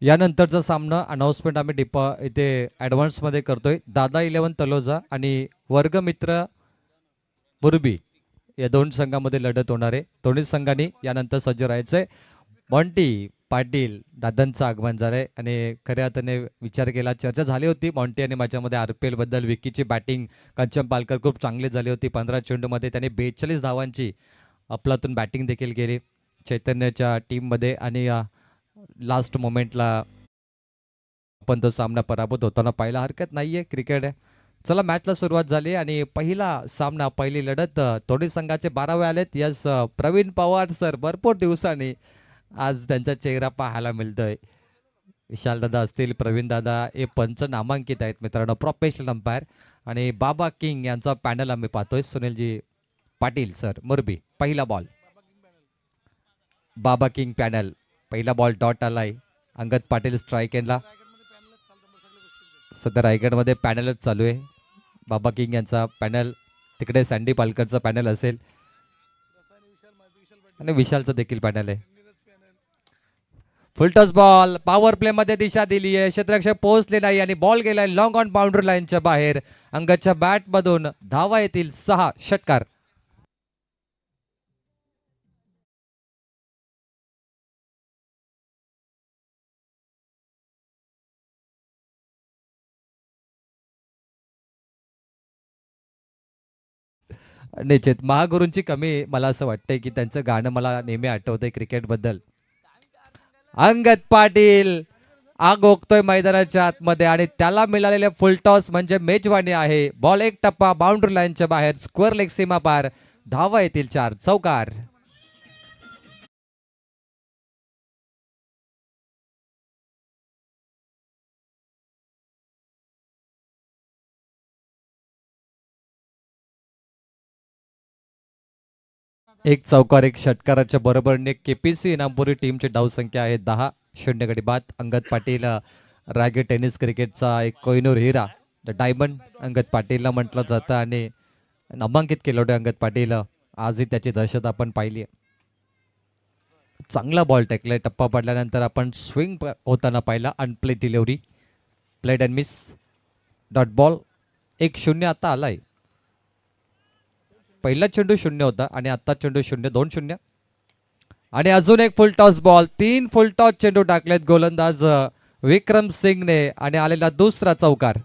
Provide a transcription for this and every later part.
यानंतरचा सामना अनाउन्समेंट आम्ही इथे ॲडव्हान्समध्ये करतोय. दादा 11 तलोजा आणि वर्गमित्र मुरबी या दोन संघामध्ये लढत होणार आहे. दोन्ही संघांनी यानंतर सज्ज राहायचंय. मॉन्टी पाटील दादांचं आगमन झालंय आणि खऱ्या अर्थाने विचार केला, चर्चा झाली होती मॉन्टी आणि माझ्यामध्ये RPL बद्दल. विकीची बॅटिंग कंचन पालकर खूप चांगली झाली होती. 15 चेंडूमध्ये त्याने 42 धावांची अफलातून बॅटिंग देखील केली चैतन्याच्या टीममध्ये आणि लास्ट मोमेंटला आपण तो सामना पराभूत होताना पाहायला हरकत नाहीये. क्रिकेट आहे. चला मॅचला सुरुवात झाली आणि पहिला सामना पहिली लढत दोन्ही संघाचे 12वे आलेत. यस प्रवीण पवार सर भरपूर दिवसांनी आज त्यांचा चेहरा पाहायला मिळतोय. विशाल दादा असतील, प्रवीण दादा हे पंच नामांकित आहेत मित्रांनो, प्रोफेशनल अंपायर. आणि बाबा किंग यांचा पॅनल आम्ही पाहतोय. सुनीलजी पाटील सर मुरबी. पहिला बॉल बाबा किंग पॅनल. पहिला बॉल डॉट आलाय. अंगद पाटील स्ट्राईक एंडला. सध्या रायगडमध्ये पॅनलच चालू आहे. बाबा किंग यांचा पॅनल, तिकडे सँडी पालकरचा पॅनल असेल आणि विशालचा देखील पॅनल आहे. फुलटॉस बॉल पॉवर प्ले मध्ये दिशा दिली आहे. क्षेत्ररक्षक पोहोचले नाही आणि बॉल गेलाय लॉंग ऑन बाउंड्री लाईनच्या बाहेर. अंगदच्या बॅट मधून धावा येतील 6. षटकार. निश्चित महागुरूंची कमी मला असं वाटतंय की त्यांचं गाणं मला नेहमी आठवतंय क्रिकेटबद्दल. अंगद पाटील आग ओकतोय मैदानाच्या आतमध्ये आणि त्याला मिळालेले फुलटॉस म्हणजे मेजवानी आहे. बॉल एक टप्पा बाउंड्री लाईनच्या बाहेर. स्क्वेअर लेग सीमा पार. धावा येतील 4. चौकार. एक चौकार एक षटकाराच्या बरोबरीने KPC इनामपुरी टीमची धावसंख्या आहे 10-0 गडी बाद. अंगद पाटील रागे टेनिस क्रिकेटचा एक कोहिनूर हिरा, द डायमंड अंगद पाटीलला म्हटलं जातं आणि नामांकित केलं होतं अंगद पाटील. आजही त्याची दहशत आपण पाहिली आहे. चांगला बॉल टेकलाय. टप्पा पडल्यानंतर आपण स्विंग होताना पाहिला. Unplayed delivery, played and miss, dot ball. 1-0 आता आलाय. पहिला चेंडू 0 होता आणि आता चेंडू 0. 2-0 आणि अजून एक फुल टॉस बॉल. 3 फुल टॉस चेंडू टाकलेत गोलंदाज विक्रम सिंगने आणि आलेला दुसरा चौकार.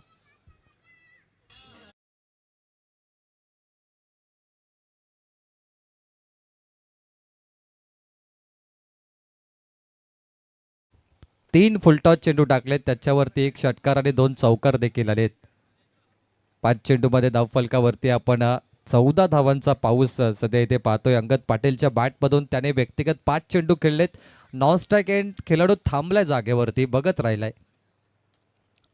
तीन फुलटॉस चेंडू टाकलेत, त्याच्यावरती एक षटकार आणि 2 चौकार देखील आलेत. 5 चेंडूमध्ये धावफलकावरती आपण 14 धावांचा पाऊस सध्या इथे पाहतोय. अंगद पाटीलच्या बॅटमधून त्याने व्यक्तिगत 5 चेंडू खेळलेत. नॉन स्ट्राईक एंड खेळाडू थांबलाय जागेवरती, बघत राहिलाय.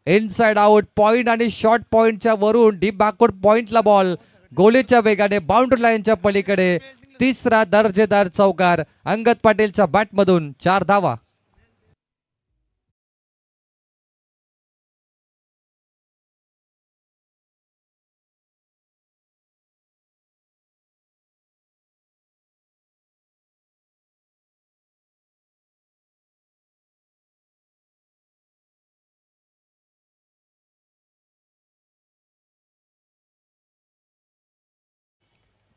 इनसाइड आउट पॉइंट आणि शॉर्ट पॉइंटच्या वरून डीप बॅकवर्ड पॉइंटला बॉल. गोलीच्या वेगाने बाउंड्री लाईनच्या पलीकडे. तिसरा दर्जेदार चौकार अंगद पाटीलच्या बॅटमधून. 4 धावा.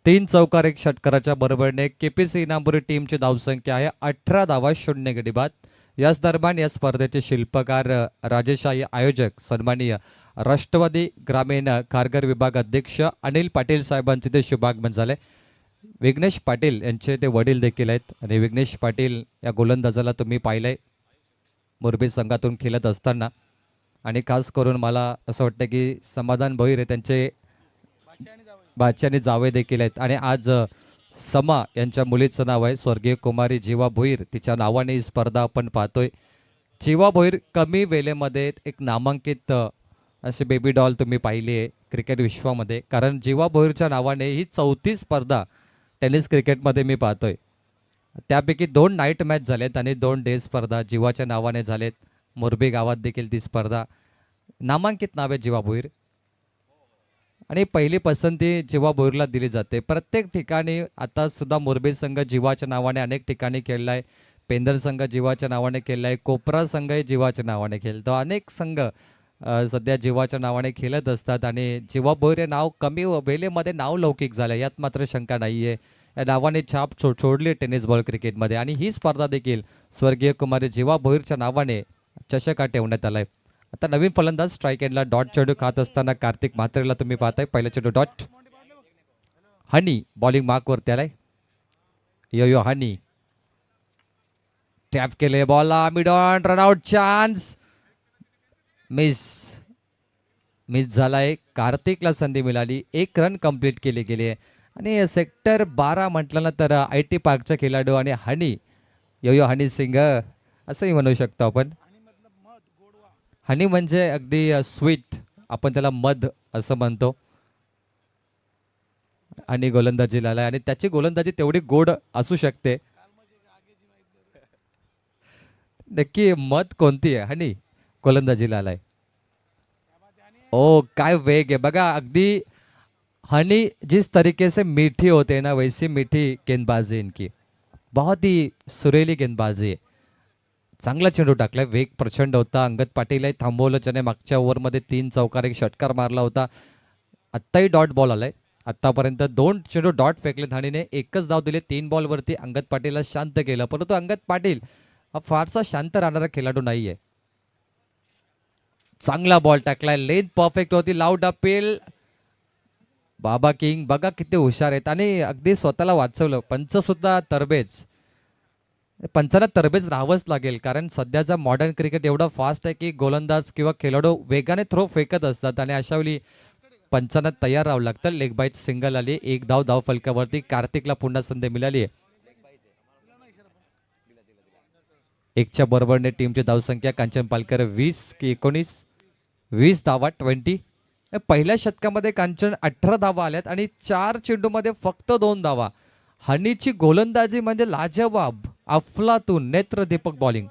तीन चौकार एक षटकाराच्या बरोबरीने KPC इनामपुरी टीमची धावसंख्या आहे 18 धावा 0 गडी बाद. याच दरम्यान या स्पर्धेचे शिल्पकार राजेशाही आयोजक सन्माननीय राष्ट्रवादी ग्रामीण कारगर विभाग अध्यक्ष अनिल पाटील साहेबांचे ते शुभागमन झाले. विघ्नेश पाटील यांचे ते वडील देखील आहेत आणि विघ्नेश पाटील या गोलंदाजाला तुम्ही पाहिलंय मुरबी संघातून खेळत असताना. आणि खास करून मला असं वाटतं की समाधान भोईर त्यांचे बादशाह आणि जावे देखील आहेत. आणि आज समा यांच्या मुलीचं नाव आहे स्वर्गीय कुमारी जीवा भोईर, तिच्या नावाने ही स्पर्धा आपण पाहतोय. जीवा भोईर कमी वेळेमध्ये एक नामांकित अशी बेबी डॉल तुम्ही पाहिली आहे क्रिकेट विश्वामध्ये, कारण जीवा भोईरच्या नावाने ही 4थी स्पर्धा टेनिस क्रिकेटमध्ये मी पाहतोय. त्यापैकी 2 नाईट मॅच झालेत आणि 2 डे स्पर्धा जीवाच्या नावाने झालेत. मुरबी गावात देखील ती स्पर्धा नामांकित नाव आहे जीवा भोईर आणि पहिली पसंती जीवा भोईरला दिली जाते प्रत्येक ठिकाणी. आता सुद्धा मुरबी संघ जीवाच्या नावाने अनेक ठिकाणी खेळलाय. पेंदर संघ जीवाच्या नावाने खेळलाय, कोपरा संघही जीवाच्या नावाने खेळतो. अनेक संघ सध्या जीवाच्या नावाने खेळत असतात आणि जीवा भोईर हे नाव कमी वेळेमध्ये नाव लौकिक झालं, यात मात्र शंका नाही आहे. या नावाने छाप सोडली टेनिस बॉल क्रिकेटमध्ये आणि ही स्पर्धा देखील स्वर्गीय कुमारी जीवा भोईरच्या नावाने चषका ठेवण्यात आलाय. आता नवीन फलंदाज स्ट्राईक एंडला डॉट चेंडू खात असताना कार्तिक म्हात्रेला तुम्ही पाहताय. पहिला चेंडू डॉट, हनी बॉलिंग मार्कवरती आलाय. यो हनी टॅप केले बॉलला, mid on, run out chance, miss झालाय. कार्तिकला संधी मिळाली, 1 रन कंप्लीट केले गेले आणि सेक्टर 12 म्हटल्यानंतर IT पार्कचा खेळाडू आणि हनी, यो हनी सिंग असंही म्हणू शकतो आपण. हनी म्हणजे अगदी स्वीट, आपण त्याला मध असं म्हणतो. आणि गोलंदाजीला आलाय आणि त्याची गोलंदाजी तेवढी गोड असू शकते. नक्की मत कोणती आहे? हनी गोलंदाजीला आलाय. ओ काय वेग आहे बघा. अगदी हनी जिस तरीके से मीठी होते ना, वैसी मीठी गेंदबाजी इनकी, बहुत ही सुरेली गेंदबाजी आहे. चांगला चेंडू टाकलाय, वेग प्रचंड होता. अंगद पाटीलही थांबवलं, ज्याने मागच्या ओव्हरमध्ये 3 चौकार 1 षटकार मारला होता. आत्ताही डॉट बॉल आलाय. आत्तापर्यंत 2 चेंडू डॉट फेकले धाणीने, 1च धाव दिले 3 बॉलवरती. अंगद पाटीलला शांत केलं, परंतु अंगद पाटील हा फारसा शांत राहणारा खेळाडू नाहीये. चांगला बॉल टाकलाय, लेंथ परफेक्ट होती, लाऊड अपील. बाबा किंग बघा किती हुशार आहेत आणि अगदी स्वतःला वाचवलं. पंच सुद्धा तरबेज, पंचांना तरबेज राहावंच लागेल, कारण सध्याचा मॉडर्न क्रिकेट एवढा फास्ट आहे की गोलंदाज किंवा खेळाडू वेगाने थ्रो फेकत असतात आणि अशा वेळी पंचांना तयार राहावं लागतं. लेग बाईट सिंगल आली, 1 धाव फलकावरती. कार्तिकला पुन्हा संधी मिळाली आहे. 1च्या बरोबरने टीमची धावसंख्या कांचन पालकर 20 की 19, 20 धावा 20. पहिल्या शतकामध्ये कांचन 18 धावा आल्यात आणि 4 चेंडूमध्ये फक्त 2 धावा. हनीची गोलंदाजी म्हणजे लाजवाब, अफलातून, नेत्रदीपक बॉलिंग.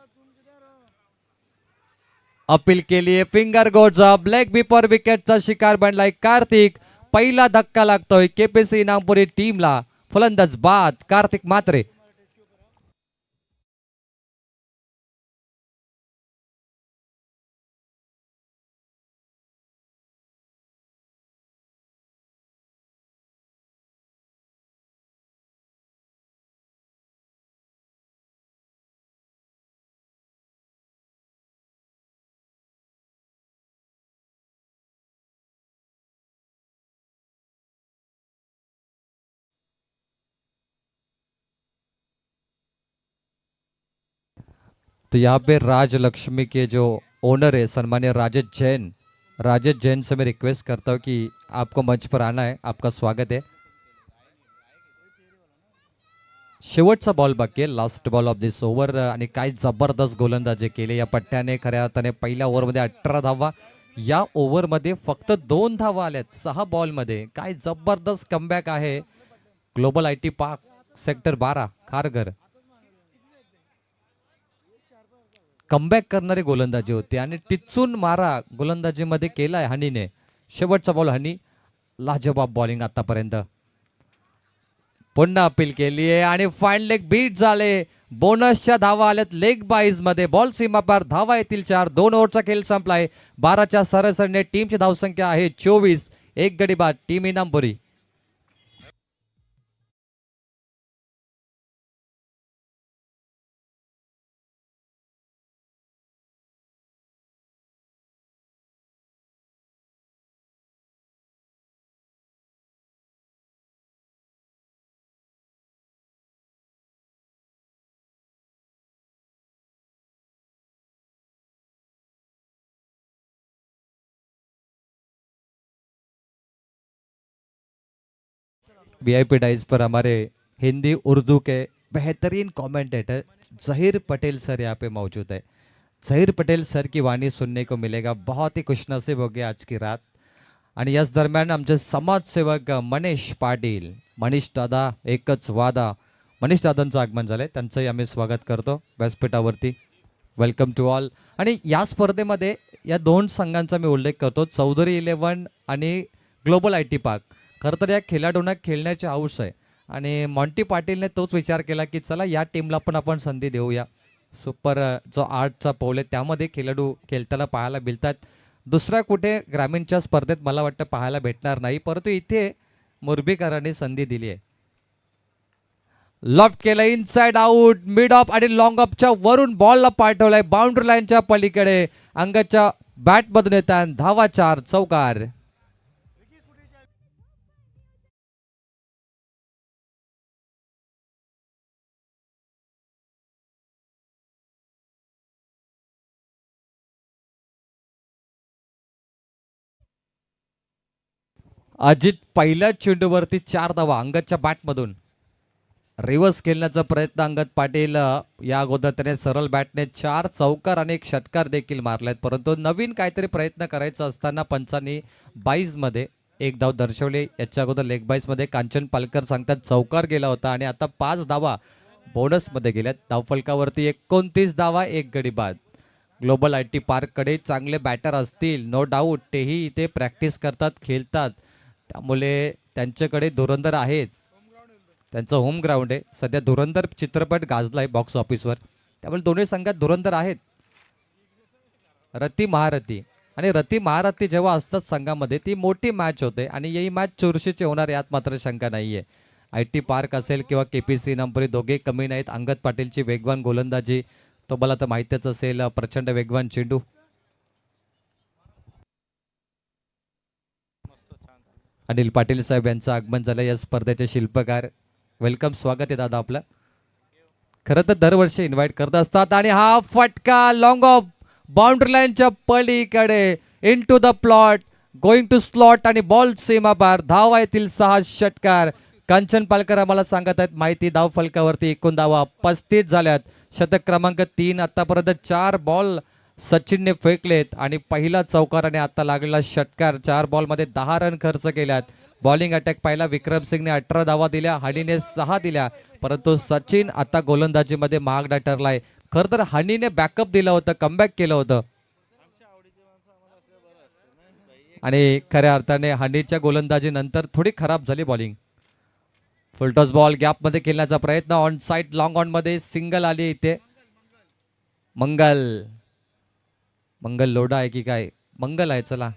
अपील केली, फिंगर गोज अप, लेग बिपर विकेटचा शिकार बनलाय कार्तिक. पहिला धक्का लागतोय केपीसी इनामपुरी टीमला. फलंदाज बाद कार्तिक म्हात्रे. तो यहाँ पे राज लक्ष्मी के जो ओनर है सन्मान्य राजेश जैन से मैं रिक्वेस्ट करता हूँ कि आपको मंच पर आना है. आपका स्वागत है. शेवटचा बॉल बाकी आहे, last ball of this over. आणि काय जबरदस्त गोलंदाजी केली या पट्ट्याने. खऱ्या अर्थाने पहिल्या ओव्हरमध्ये 18 धावा, या ओव्हरमध्ये फक्त 2 धावा आल्यात 6 बॉलमध्ये. काय जबरदस्त कमबॅक आहे. Global IT park sector 12 Kharghar comeback करणारी गोलंदाजी होती आणि टिचून मारा गोलंदाजीमध्ये केलाय हनीने. शेवटचा बॉल हनी, लाजवाब बॉलिंग आतापर्यंत. पुन्हा अपील केली आहे आणि फाईन लेग बीट झाले. बोनसच्या धावा आल्यात लेग बाईज मध्ये. बॉल सीमा पार, धावा येतील 4. 2 ओव्हरचा खेळ संपलाय. 12च्या सरासरीने टीमची धावसंख्या आहे 24. 1 गडी बाद टीम इनामपुरी. VIP डाइस पर हमारे हिंदी उर्दू के बेहतरीन कमेंटेटर जहीर पटेल सर यहाँ पे मौजूद है. जहीर पटेल सर की वाणी सुनने को मिलेगा. बहुत ही खुशनसीब हो गया आज की रात. आणि याच दरम्यान आमचे समाजसेवक मनीष पाटील, मनीष दादा एकच वादा, मनीष दादांचं आगमन झालंय, त्यांचंही आम्ही स्वागत करतो व्यासपीठावरती. Welcome to all. आणि या स्पर्धेमध्ये या 2 संघांचा मी उल्लेख करतो, चौधरी 11 आणि ग्लोबल IT पार्क. खरं तर या खेळाडूंना खेळण्याची हौस आहे आणि मॉन्टी पाटीलने तोच विचार केला की चला या टीमला पण आपण संधी देऊया. सुपर जो 8चा पोल आहे त्यामध्ये खेळाडू खेळताना पाहायला मिळतात. दुसऱ्या कुठे ग्रामीणच्या स्पर्धेत मला वाटतं पाहायला भेटणार नाही, परंतु इथे मुरबीकरांनी संधी दिली आहे. लॉफ्ट केलं, इनसाइड आउट, मिड ऑफ आणि लॉंग ऑफच्या वरून बॉलला पाठवलाय बाउंड्री लाईनच्या पलीकडे. अंगाच्या बॅटमधून येतात धावा 4 चौकार. अजित पहिल्या चेंडूवरती 4 धावा अंगदच्या बॅटमधून. रिव्हर्स खेळण्याचा प्रयत्न अंगद पाटील या अगोदर त्याने सरळ बॅटने 4 चौकार आणि 1 षटकार देखील मारलेत, परंतु नवीन काहीतरी प्रयत्न करायचा असताना पंचांनी 22 मध्ये 1 धाव दर्शवली. याच्या अगोदर लेग बाईस मध्ये कांचन पालकर सांगतात चौकार गेला होता आणि आता 5 धावा बोनस मध्ये गेल्यात. धावफलकावरती 29 धावा 1 गडी बाद. ग्लोबल IT पार्ककडे चांगले बॅटर असतील नो डाऊट, तेही इथे प्रॅक्टिस करतात खेळतात, त्यामुळे त्यांच्याकडे धुरंधर आहेत. त्यांचं होम ग्राउंड आहे. सध्या धुरंधर चित्रपट गाजलाय बॉक्स ऑफिसवर, त्यामुळे दोन्ही संघात धुरंधर आहेत. रती महारथी आणि रती महारथी जेव्हा असतात संघामध्ये ती मोठी मॅच होते आणि ही मॅच चुरशीची होणार यात मात्र शंका नाहीये. IT पार्क असेल किंवा KPC इनामपुरी दोघे कमी नाहीत. अंगद पाटीलची वेगवान गोलंदाजी तो मला तर माहितीच असेल, प्रचंड वेगवान चेंडू. अनिल पाटील साहेब यांचं आगमन झालं या स्पर्धेचे शिल्पकार. वेलकम, स्वागत आहे दादा आपलं. खरं तर दरवर्षी इन्व्हाइट करत असतात आणि हा फटका लॉंग ऑफ बाउंड्री लाईनच्या पलीकडे in to the plot, going to slot आणि बॉल सीमा पार. धावा येतील 6 षटकार. कांचन पालकर आम्हाला सांगत आहेत माहिती, धाव फलकावरती एकूण धावा 35 झाल्यात. शतक क्रमांक 3. आतापर्यंत 4 बॉल सचिनने फेकलेत आणि पहिला चौकार आणि आता लागलेला षटकार. 4 बॉलमध्ये 10 रन खर्च केल्यात. बॉलिंग अटॅक पाहिला विक्रम सिंगने 18 धावा दिल्या, हनीने 6 दिल्या, परंतु सचिन आता गोलंदाजीमध्ये महागडा ठरलाय. खरं तर हनीने बॅकअप दिलं होतं, कमबॅक केलं होतं आणि खऱ्या अर्थाने हनीच्या गोलंदाजी नंतर थोडी खराब झाली बॉलिंग. फुलटॉस बॉल गॅपमध्ये खेळण्याचा प्रयत्न, ऑन साइड लॉंग ऑन मध्ये सिंगल आली इथे. मंगल मंगल लोडा आहे की काय? मंगल आहे. चला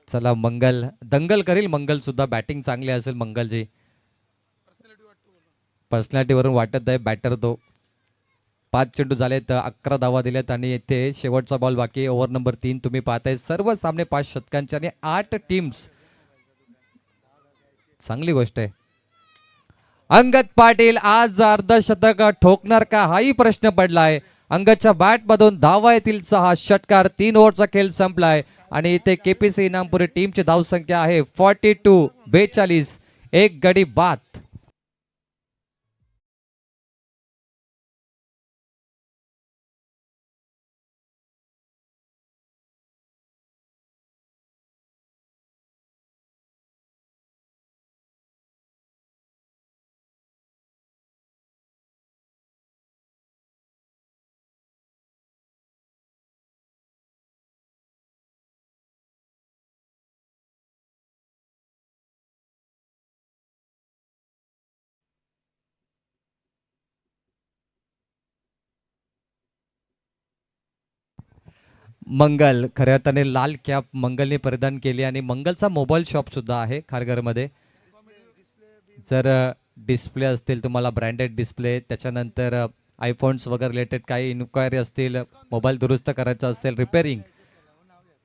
चला मंगल दंगल करील. मंगल सुद्धा बॅटिंग चांगली असेल मंगलची, पर्सनॅलिटीवरून वाटत आहे बॅटर तो. 5 चेंडू झालेत, 11 धावा दिल्यात आणि येथे शेवटचा बॉल बाकी. ओव्हर नंबर 3 तुम्ही पाहताय. सर्व सामने 5 षटकांचे आणि 8 टीम्स. चांगली गोष्ट आहे. अंगद पाटील आज अर्धशतक ठोकणार का हाही प्रश्न पडलाय. अंगदच्या बॅटमधून धावा येतील 6 षटकार. 3 ओव्हरचा खेळ संपलाय आणि इथे KPC इनामपुरी टीमची धावसंख्या आहे 42. 1 गडी बाद. मंगल खऱ्या अर्थाने लाल कॅप मंगलने परिधान केली आणि मंगलचा मोबाईल शॉप सुद्धा आहे खारघरमध्ये. जर डिस्प्ले असतील तुम्हाला ब्रँडेड डिस्प्ले, त्याच्यानंतर आयफोन्स वगैरे रिलेटेड काही इन्क्वायरी असतील, मोबाईल दुरुस्त करायचा असेल, रिपेअरिंग,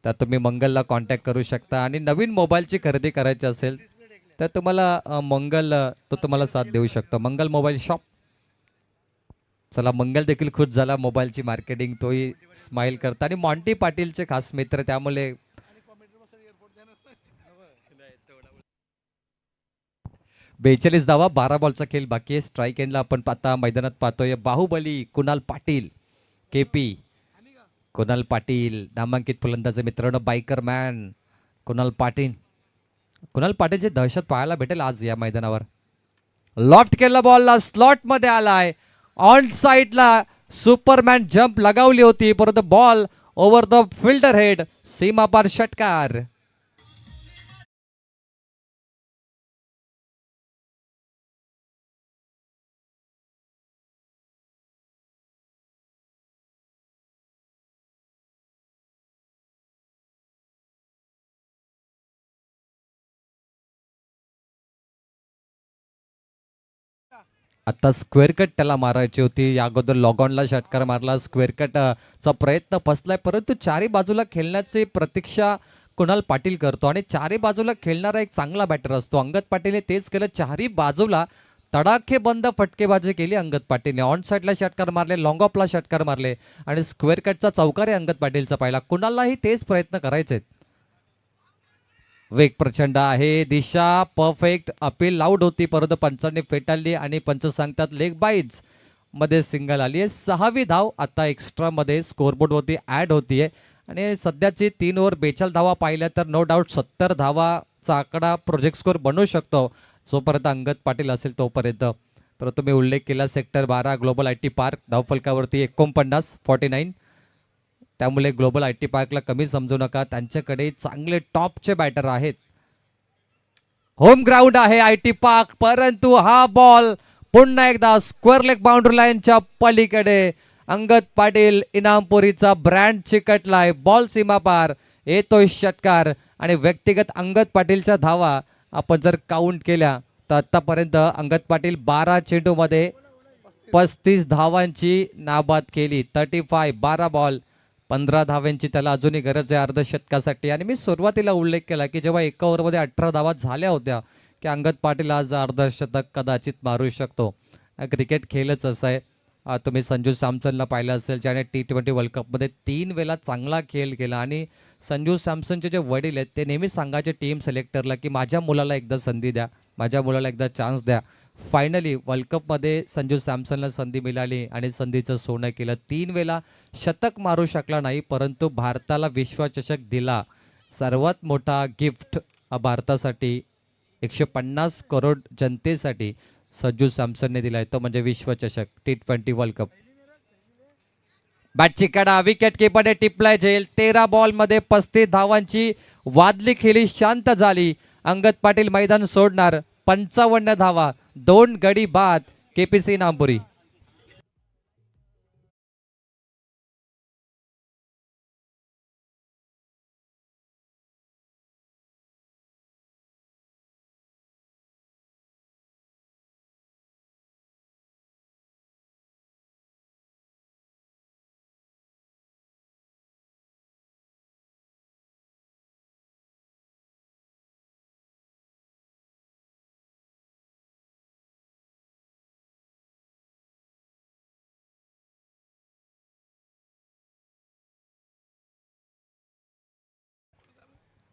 तर तुम्ही मंगलला कॉन्टॅक्ट करू शकता. आणि नवीन मोबाईलची खरेदी करायची असेल तर तुम्हाला मंगल तो तुम्हाला साथ देऊ शकतो. मंगल मोबाईल शॉप. चला मंगल देखील खुश झाला. मोबाईलची मार्केटिंग तोही स्माइल करता आणि मॉन्टी पाटीलचे खास मित्र, त्यामुळे 42 धावा. 12 बॉलचा खेळ बाकी आहे. स्ट्राईक एंडला आपण आता मैदानात पाहतोय बाहुबली कुणाल पाटील. KP कुणाल पाटील नामांकित फलंदाज मित्रांनो. Biker man Kunal Patil. कुणाल पाटीलची दहशत पाहायला भेटेल आज या मैदानावर. लॉफ्ट केला बॉलला, स्लॉट मध्ये आलाय. ऑन साइडला सुपरमॅन जंप लगावली होती, परंतु ball over the fielder head, सीमापार षटकार. आता स्क्वेअर कट त्याला मारायची होती. या अगोदर लॉगॉनला षटकार मारला. स्क्वेअर कट चा प्रयत्न फसलाय, परंतु चारी बाजूला खेळण्याची प्रतीक्षा कुणाल पाटील करतो आणि चारी बाजूला खेळणारा एक चांगला बॅटर असतो. अंगद पाटीलने तेच केलं. चारी बाजूला तडाखे बंद फटकेबाजी केली अंगद पाटीलने. ऑन साईडला षटकार मारले, लॉंग ऑफला षटकार मारले आणि स्क्वेअर कटचा चौकार अंगद पाटीलचा पाहिला. कुणालाही तेच प्रयत्न करायचे. वेग प्रचंड आहे. दिशा परफेक्ट. अपील लाऊड होती, परंतु पंचांनी फेटाळली आणि पंच सांगतात लेग बाईज मध्ये सिंगल आली आहे. 6वी धाव आता एक्स्ट्रा मध्ये स्कोरबोर्ड वरती ऍड होतीये आणि सध्याची 3 ओव्हर 42 धावा पाहिल्या तर नो डाऊट 70 धावाचा आकडा प्रोजेक्ट स्कोर बनवू शकतो जोपर्यंत अंगद पाटील असेल तोपर्यंत. परंतु मी उल्लेख केला sector 12 global I T park धावफलकावरती 49 त्यामुळे ग्लोबल आय टी पार्कला कमी समजू नका. त्यांच्याकडे चांगले टॉपचे बॅटर आहेत. होम ग्राउंड आहे आय टी पार्क, परंतु हा बॉल पुन्हा एकदा स्क्वेअर लेग बाउंड्री लाईनच्या पलीकडे अंगद पाटील इनामपुरीचा ब्रँड चिकटलाय. बॉल सीमा पार येतोय षटकार आणि व्यक्तिगत अंगद पाटीलच्या धावा आपण जर काउंट केल्या तर आतापर्यंत अंगद पाटील 12 चेंडूमध्ये 35 धावांची नाबाद केली. 35 12 बॉल 15 धाव्यांची त्याला अजूनही गरज आहे अर्धशतकासाठी. आणि मी सुरुवातीला उल्लेख केला की जेव्हा एका ओव्हरमध्ये 18 धावा झाल्या होत्या की अंगद पाटील आज अर्धशतक कदाचित मारू शकतो. क्रिकेट खेळच असं आहे. तुम्ही संजू सॅमसनला पाहिलं असेल ज्याने T20 वर्ल्ड कपमध्ये 3 वेळा चांगला खेळ केला आणि संजू सॅमसनचे जे वडील आहेत ते नेहमी सांगायचे टीम सिलेक्टरला की माझ्या मुलाला एकदा संधी द्या, माझ्या मुलाला एकदा चान्स द्या. फायनली वर्ल्ड कपमध्ये संजू सॅमसनला संधी मिळाली आणि संधीचं सोनं केलं. 3 वेळा शतक मारू शकला नाही, परंतु भारताला विश्वचषक दिला. सर्वात मोठा गिफ्ट भारतासाठी 150 करोड जनतेसाठी संजू सॅमसनने दिलाय तो म्हणजे विश्वचषक T20 वर्ल्ड कप. बॅटची कडा विकेट किपरने टिपलाय झेल. 13 बॉल मध्ये 35 धावांची वादली खेळी शांत झाली. अंगद पाटील मैदान सोडणार. 55 धावा 2 गडी बाद केपीसी नामपुरी.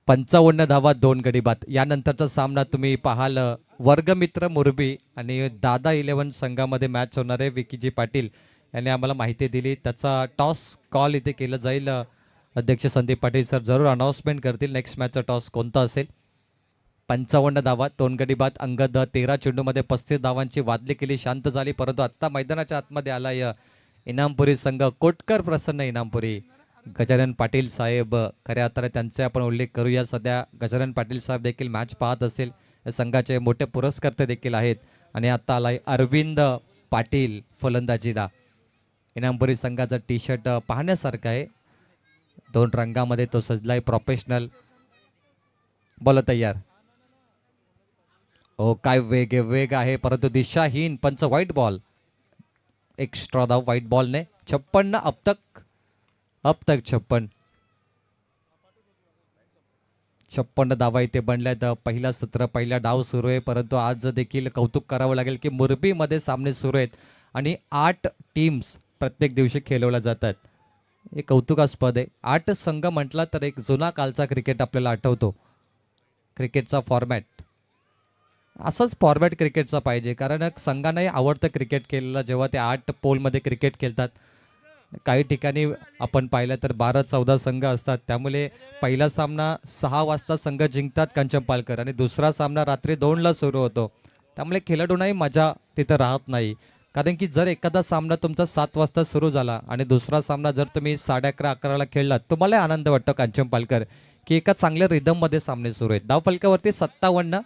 पंचावन्न धावा 2 गडी बाद. यानंतरचा सामना तुम्ही पाहाल वर्गमित्र मुरबी आणि दादा 11 संघामध्ये मॅच होणार आहे. विकीजी पाटील यांनी आम्हाला माहिती दिली. त्याचा टॉस कॉल इथे केलं जाईल. अध्यक्ष संदीप पाटील सर जरूर अनाउन्समेंट करतील नेक्स्ट मॅचचा टॉस कोणता असेल. 55 धावा 2 गडी बाद. अंगद 13 चेंडूमध्ये 35 धावांची वादली केली शांत झाली, परंतु आत्ता मैदानाच्या आतमध्ये आलाय इनामपुरी संघ. कोटकर प्रसन्न इनामपुरी. गजानन पाटील साहेब खऱ्या अर्थाने त्यांचे आपण उल्लेख करूया. सध्या गजानन पाटील साहेब देखील मॅच पाहत असेल. या संघाचे मोठे पुरस्कर्ते देखील आहेत. आणि आता आलाय अरविंद पाटील फलंदाजीला. इनामपुरी संघाचा टी शर्ट पाहण्यासारखा आहे. 2 रंगामध्ये तो सजलाय प्रोफेशनल. बॉल तयार. ओ काय वेग आहे, परंतु दिशाहीन. पंच व्हाईट बॉल. एक्स्ट्रा धाव व्हाईट बॉलने. 56 अब तक 56 धावा इथे बनल्यात. पहिला सत्र पहिला डाव सुरू आहे, परंतु आज देखील कौतुक करावं लागेल की मुरबीमध्ये सामने सुरू आहेत आणि 8 टीम्स प्रत्येक दिवशी खेळवल्या जातात. हे कौतुकास्पद आहे. 8 संघ म्हटला तर एक जुना कालचा क्रिकेट आपल्याला आठवतो. क्रिकेटचा फॉर्मॅट असंच फॉर्मॅट क्रिकेटचा पाहिजे, कारण संघांनाही आवडतं क्रिकेट खेळायला जेव्हा ते 8 पोलमध्ये क्रिकेट खेळतात. काही ठिकाणी आपण पाहिलं तर 12-14 संघ असतात. त्यामुळे पहिला सामना 6 वाजता संघ जिंकतात कंचनपालकर आणि दुसरा सामना रात्री 2ला सुरू होतो. त्यामुळे खेळाडूंनाही मजा तिथं राहत नाही, कारण की जर एखादा सामना तुमचा 7 वाजता सुरू झाला आणि दुसरा सामना जर तुम्ही 11:30-11ला खेळलात, तुम्हाला आनंद वाटतो कंचनपालकर की एका चांगल्या रिदममध्ये सामने सुरू आहेत. धावफलकावरती 57.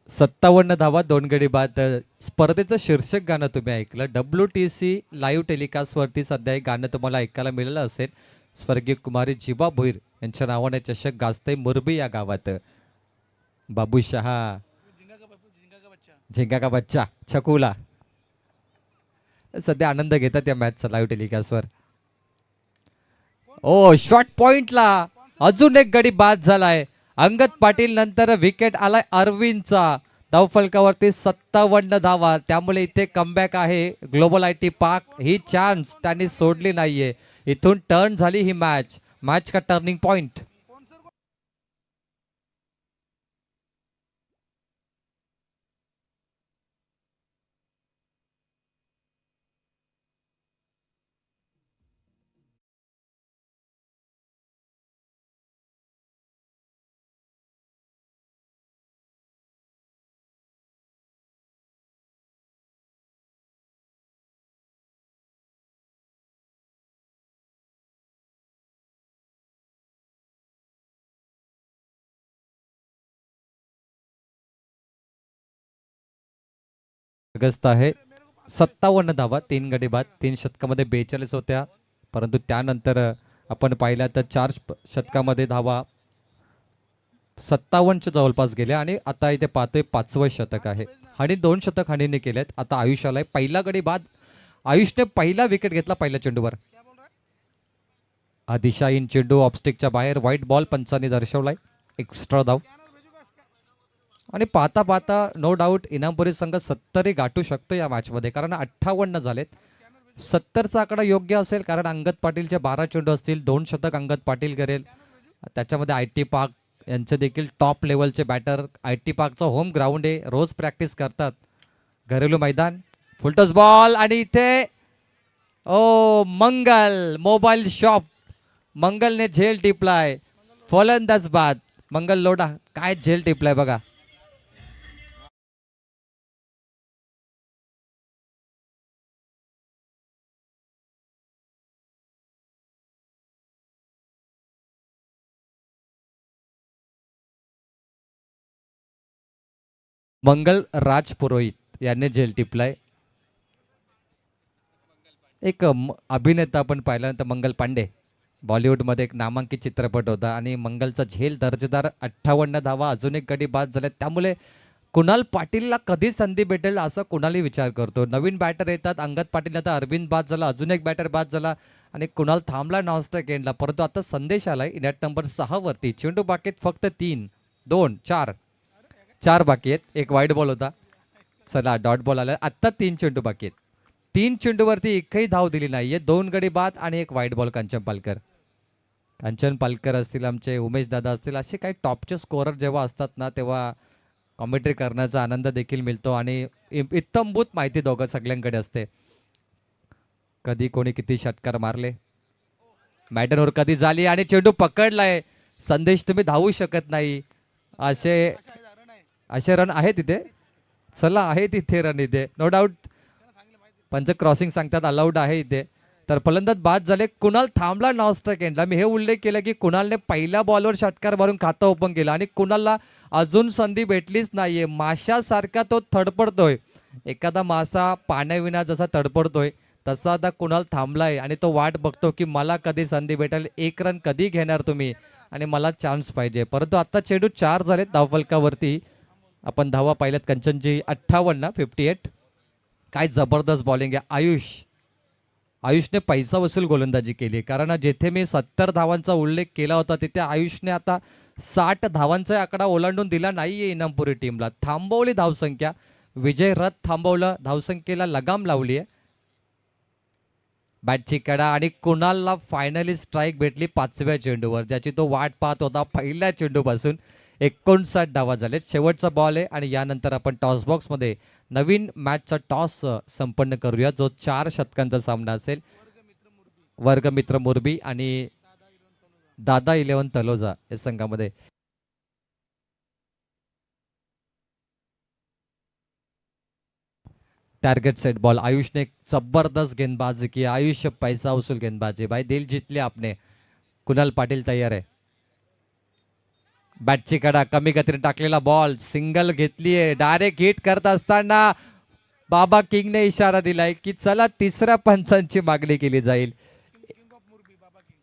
57 धावा 2 गडी बाद. स्पर्धेचं शीर्षक गाणं तुम्ही ऐकलं. WTC लाईव्ह टेलिकास्टवरती सध्या एक गाणं तुम्हाला ऐकायला मिळालं असेल. स्वर्गीय कुमारी जीवा भोईर यांच्या नावाने चषक गाजते मुरबी या गावात. बाबूशहा झिंगा का बच्चा छकुला सध्या आनंद घेतात या मॅचचा लाईव्ह टेलिकास्टवर. ओ शॉर्ट पॉइंटला अजून एक गडी बाद झालाय. अंगद पाटील नंतर विकेट आलाय अरविंदचा. धावफलकावरती 57 धावा. त्यामुळे इथे कमबॅक आहे ग्लोबल IT पाक. ही चान्स त्यांनी सोडली नाहीये. इथून टर्न झाली ही मॅच का टर्निंग पॉइंट. अगस्त आहे. 57 धावा 3 गडी बाद. 3 शतकामध्ये 42 होत्या. परंतु त्यानंतर आपण पाहिल्या तर 4 शतकामध्ये धावा 57च्या जवळपास गेल्या. आणि आता इथे पाहतोय 5वं शतक आहे. आणि 2 शतक हानीने केलेत. आता आयुष आलाय पहिला गडी बाद. आयुषने पहिला विकेट घेतला पहिल्या चेंडूवर. दिशाहीन चेंडू ऑफस्टिकच्या बाहेर. व्हाईट बॉल पंचांनी दर्शवलाय. एक्स्ट्रा धाव. आणि पाहता पाहता नो डाऊट इनामपुरी संघ 70 गाठू शकतो या मॅचमध्ये. कारण 58 झालेत. 70चा आकडा योग्य असेल कारण अंगद पाटीलचे 12 चेंडू असतील. 2 शतक अंगद पाटील करेल. त्याच्यामध्ये IT पाक यांचे देखील टॉप लेवलचे बॅटर. IT पाकचा होम ग्राउंड आहे. रोज प्रॅक्टिस करतात. घरेलू मैदान. फुलटॉस बॉल आणि इथे मंगल मोबाईल शॉप. मंगलने झेल टिपलाय. फलंदाज बाद. मंगल लोढा काय झेल टिपलाय बघा. मंगल राज पुरोहित यांनी झेल टिपलाय. एक अभिनेता आपण पाहिल्यानंतर मंगल पांडे बॉलिवूडमध्ये एक नामांकित चित्रपट होता. आणि मंगलचा झेल दर्जेदार 58 धावा. अजून एक गडी बाद झाले. त्यामुळे कुणाल पाटीलला कधी संधी भेटेल असं कुणालही विचार करतो. नवीन बॅटर येतात. अंगद पाटील आता अरविंद बाद झाला. अजून एक बॅटर बाद झाला. आणि कुणाल थांबला नॉनस्ट्राईक एंडला. परंतु आता संदेश आलाय नॅट नंबर 6 वरती. चेंडू बाकी आहेत फक्त 3 2 4 बाकी आहेत. एक वाईट बॉल होता. चला डॉट बॉल आला. आत्ता 3 चेंडू बाकी आहेत. 3 चेंडूवरती एकही धाव दिली नाहीये. 2 गडी बाद आणि एक वाईट बॉल. कांचन पालकर असतील, आमचे उमेश दादा असतील, असे काही टॉपचे स्कोरर जेव्हा असतात ना तेव्हा कॉमेंट्री करण्याचा आनंद देखील मिळतो. आणि इत्तंभूत माहिती दोघं सगळ्यांकडे असते. कधी कोणी किती षटकार मारले, मॅटनवर कधी झाली आणि चेंडू पकडलाय. संदेश तुम्ही धावू शकत नाही. असे रन आहे तिथे. चला आहे तिथे रन इथे नो डाऊट. पंच क्रॉसिंग सांगतात अलाउड आहे इथे. तर फलंदाज बाद झाले. कुणाल थांबला नॉनस्ट्राईक एंडला. मी हे उल्लेख केला की कुणालने पहिल्या बॉलवर षटकार मारून खातं ओपन केलं आणि कुणालला अजून संधी भेटलीच नाहीये. माशासारखा तो थडपडतोय. एखादा मासा पाण्याविना जसा तडपडतोय तसा आता कुणाल थांबलाय आणि तो वाट बघतो की मला कधी संधी भेटेल. 1 रन कधी घेणार तुम्ही आणि मला चान्स पाहिजे. परंतु आता चेंडू 4 झालेत धावफलकावरती. आपण धावा पाहिल्यात कंचनची 58 58. काय जबरदस्त बॉलिंग आहे. आयुषने पैसा वसूल गोलंदाजी केली. कारण जिथे मी 70 धावांचा उल्लेख केला होता तिथे आयुषने आता 60 धावांचा आकडा ओलांडून दिला नाहीये इनामपुरी टीमला. थांबवली धावसंख्या. विजय रथ थांबवलं. धावसंख्येला लगाम लावली आहे. बॅटची कडा आणि कुणालला फायनली स्ट्राईक भेटली 5व्या चेंडूवर, ज्याची तो वाट पाहत होता पहिल्या चेंडूपासून. 59 धावा झाले. शेवटचा बॉल आहे आणि यानंतर आपण टॉस बॉक्समध्ये नवीन मॅचचा टॉस संपन्न करूया जो 4 षटकांचा सामना असेल. वर्ग मित्र मोरबी आणि दादा 11 तलोजा या संघामध्ये. Target set ball. आयुष ने जबरदस्त गेंदबाजी की. आयुष पैसा वसूल गेंदबाजी. भाई दिल जीत लिया आपने. कुणाल पाटील तैयार है. बॅटची कडा कमी गतीने टाकलेला बॉल सिंगल घेतलीये डायरेक्ट हिट करत असताना बाबा किंगने इशारा दिलाय की चला तिसऱ्या पंचांची मागणी केली जाईल.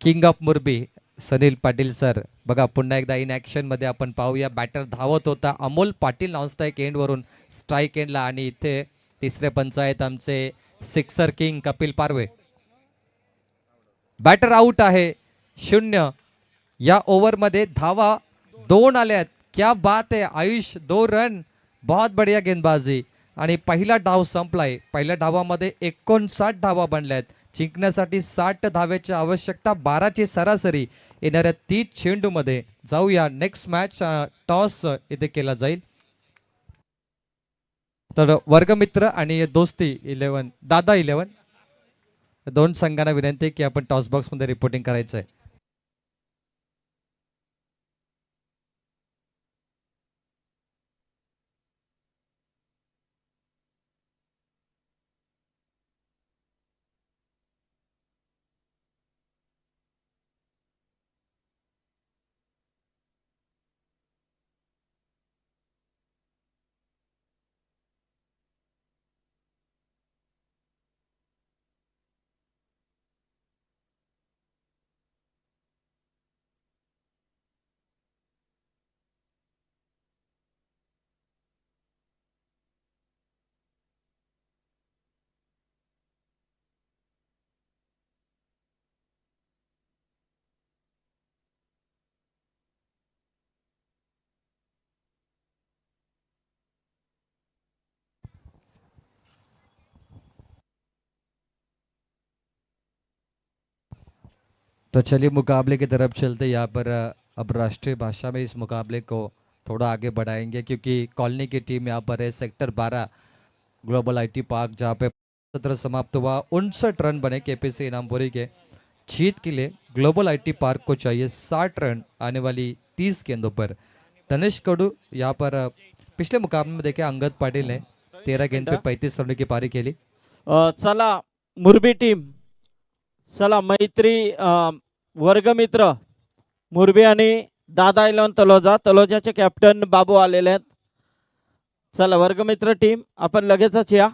King of Murbi Sunil Patil sir बघा पुन्हा एकदा इन ऍक्शन मध्ये आपण पाहूया. बॅटर धावत होता Amol Patil non strike end वरून स्ट्राईक एंडला आणि इथे तिसरे पंच आहेत आमचे सिक्सर किंग कपिल पारवे. बॅटर आउट आहे 0. या ओव्हरमध्ये धावा 2 आल्यात. क्या बात आहे आयुष 2 रन बहुत बढिया गेंदबाजी आणि पहिला डाव संपलाय. पहिल्या डावामध्ये 59 धावा बनल्यात. जिंकण्यासाठी 60 धावेची आवश्यकता 12ची सरासरी येणाऱ्या 30 चेंडूमध्ये. जाऊया नेक्स्ट मॅच टॉस इथे केला जाईल. तर वर्गमित्र आणि दोस्ती 11 दादा 11 दोन संघांना विनंती की आपण टॉस बॉक्स मध्ये रिपोर्टिंग करायचं आहे. तो चलिए मुकाबले की तरफ चलते. यहाँ पर अब राष्ट्रीय भाषा में इस मुकाबले को थोड़ा आगे बढ़ाएंगे क्योंकि कॉलोनी की टीम यहाँ पर है. सेक्टर 12 ग्लोबल आईटी पार्क जहाँ पे सत्र समाप्त हुआ 59 रन बने केपीसी इनामपुरी के. जीत के लिए ग्लोबल आईटी पार्क को चाहिए 60 रन आने वाली 30 गेंदों पर. तनिष कडू यहाँ पर पिछले मुकाबले में देखे अंगद पाटिल ने 13 गेंद पे 35 रनों की पारी खेली. चला मुरबी टीम चला मैत्री वर्गमित्र मुरबी आणि दादा 11 तलोजा तलोजाचे कॅप्टन बाबू आलेले आहेत. चला वर्गमित्र टीम आपण लगेचच या.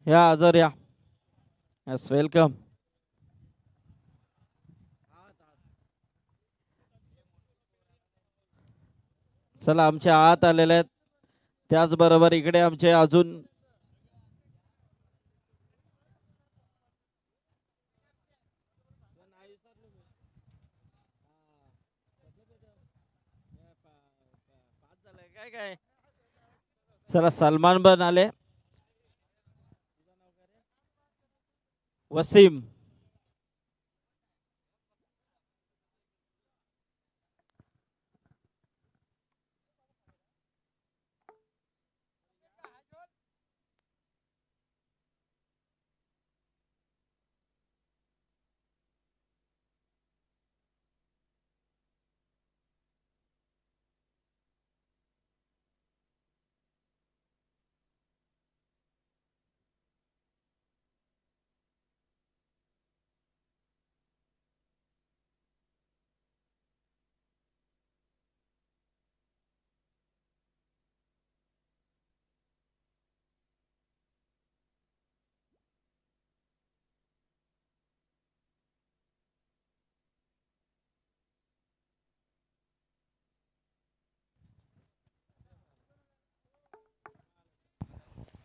या हजर या. Yes welcome. चला आमचे आत आलेले आहेत. त्याचबरोबर इकडे आमचे अजून काय चला सलमान बन आले. वसीम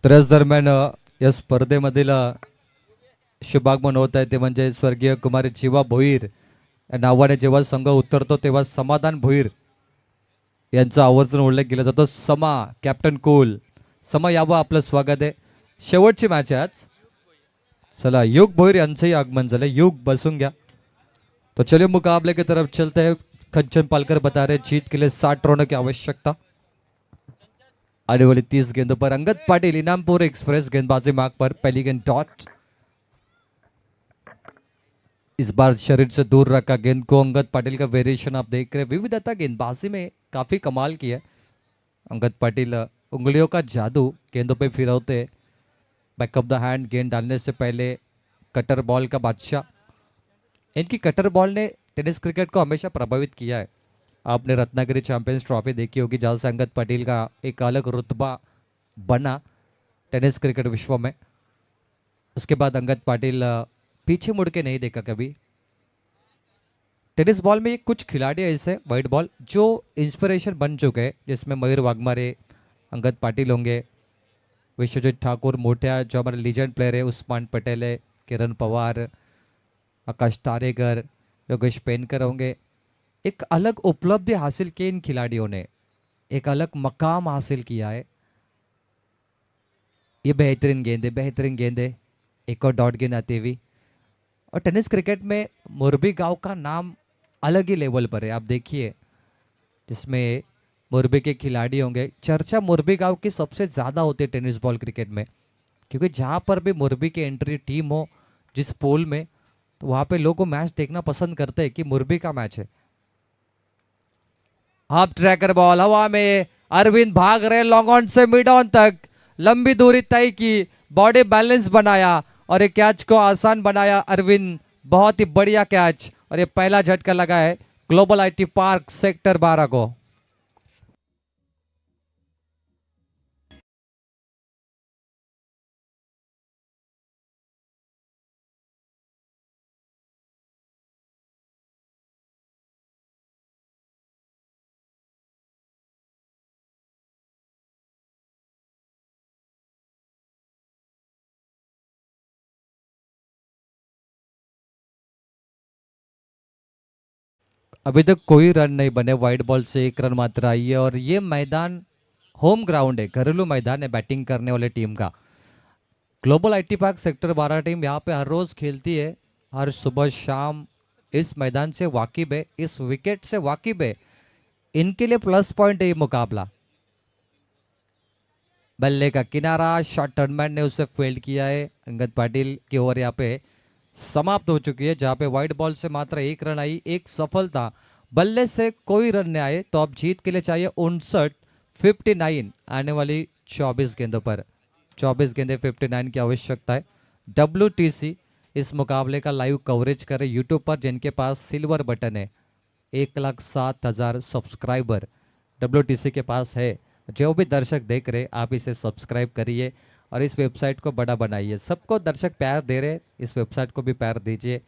तर याच दरम्यान या स्पर्धेमधील शुभागमन होत आहे ते म्हणजे स्वर्गीय कुमारी जीवा भोईर या नावाने जेव्हा संघ उतरतो तेव्हा समाधान भोईर यांचा आवर्जून उल्लेख केला जातो. समा कॅप्टन कूल समा यावं आपलं स्वागत आहे. शेवटची मॅच आहे आज. चला युग भोईर यांचंही आगमन झालं. युग बसून घ्या. तो चलिए मुकाबले की तरफ चलते हैं. कंचन पालकर बता रहे जीत के लिए 60 रनों की आवश्यकता. आने वाली 30 गेंदों पर अंगद पाटिल इनामपुर एक्सप्रेस गेंदबाजी मार्ग पर पहली गेंद डॉट. इस बार शरीर से दूर रखा गेंद को. अंगद पाटिल का वेरिएशन आप देख रहे हैं. विविधता गेंदबाजी में काफी कमाल की है अंगद पाटिल उंगलियों का जादू गेंदों पे फिरौते, बैक ऑफ द हैंड गेंद डालने से पहले कटर बॉल का बादशाह। इनकी कटर बॉल ने टेनिस क्रिकेट को हमेशा प्रभावित किया है। आपने रत्नागिरी चैंपियंस ट्रॉफी देखी होगी जहाँ से अंगद पाटिल का एक अलग रुतबा बना टेनिस क्रिकेट विश्व में। उसके बाद अंगद पाटिल पीछे मुड़ के नहीं देखा कभी। टेनिस बॉल में ये कुछ खिलाड़ी ऐसे वाइट बॉल जो इंस्पिरेशन बन चुके हैं, जिसमें मयूर वाघमारे, अंगद पाटिल होंगे, विश्वजीत ठाकुर, मोठिया जो हमारे लीजेंड प्लेयर है, उस्मान पटेल है, किरण पवार, आकाश तारेकर, योगेश पेनकर होंगे। एक अलग उपलब्धि हासिल की इन खिलाड़ियों ने, एक अलग मकाम हासिल किया है। ये बेहतरीन गेंद है, बेहतरीन गेंद है, एक और डॉट गेंद आती हुई। और टेनिस क्रिकेट में मुरबी गांव का नाम अलग ही लेवल पर है। आप देखिए जिसमें मुरबी के खिलाड़ी होंगे, चर्चा मुरबी गांव की सबसे ज़्यादा होती है टेनिस बॉल क्रिकेट में, क्योंकि जहाँ पर भी मुरबी की एंट्री टीम हो जिस पोल में, तो वहाँ पे लोगों मैच देखना पसंद करते हैं कि मुरबी का मैच है। हाफ ट्रैकर बॉल हवा में, अरविंद भाग रहे long on say mid on तक, लंबी दूरी तय की, बॉडी बैलेंस बनाया और एक कैच को आसान बनाया अरविंद। बहुत ही बढ़िया कैच, और ये पहला झटका लगा है ग्लोबल आईटी पार्क सेक्टर 12 को। अभी तक कोई रन नहीं बने, वाइट बॉल से एक रन मात्र आई है। और ये मैदान होम ग्राउंड है, घरेलू मैदान है बैटिंग करने वाले टीम का। Global IT park sector 12 team यहाँ पे हर रोज खेलती है, हर सुबह शाम इस मैदान से वाकिब है, इस विकेट से वाकिब है। इनके लिए प्लस पॉइंट है ये मुकाबला। बल्ले का किनारा, शॉट टर्नमैन ने उसे फील्ड किया है। अंगद पाटिल की ओवर यहाँ पे समाप्त हो चुकी है, जहाँ पे वाइट बॉल से मात्र एक रन आई, एक सफलता। बल्ले से कोई रन नहीं आए, तो अब जीत के लिए चाहिए 59 आने वाली 24 गेंदों पर। 24 गेंदे 59 की आवश्यकता है। WTC इस मुकाबले का लाइव कवरेज करे यूट्यूब पर, जिनके पास सिल्वर बटन है। 1,07,000 सब्सक्राइबर WTC के पास है। जो भी दर्शक देख रहे, आप इसे सब्सक्राइब करिए और इस वेबसाइट को बड़ा बनाइए। सबको दर्शक प्यार दे रहे, इस वेबसाइट को भी प्यार दीजिए।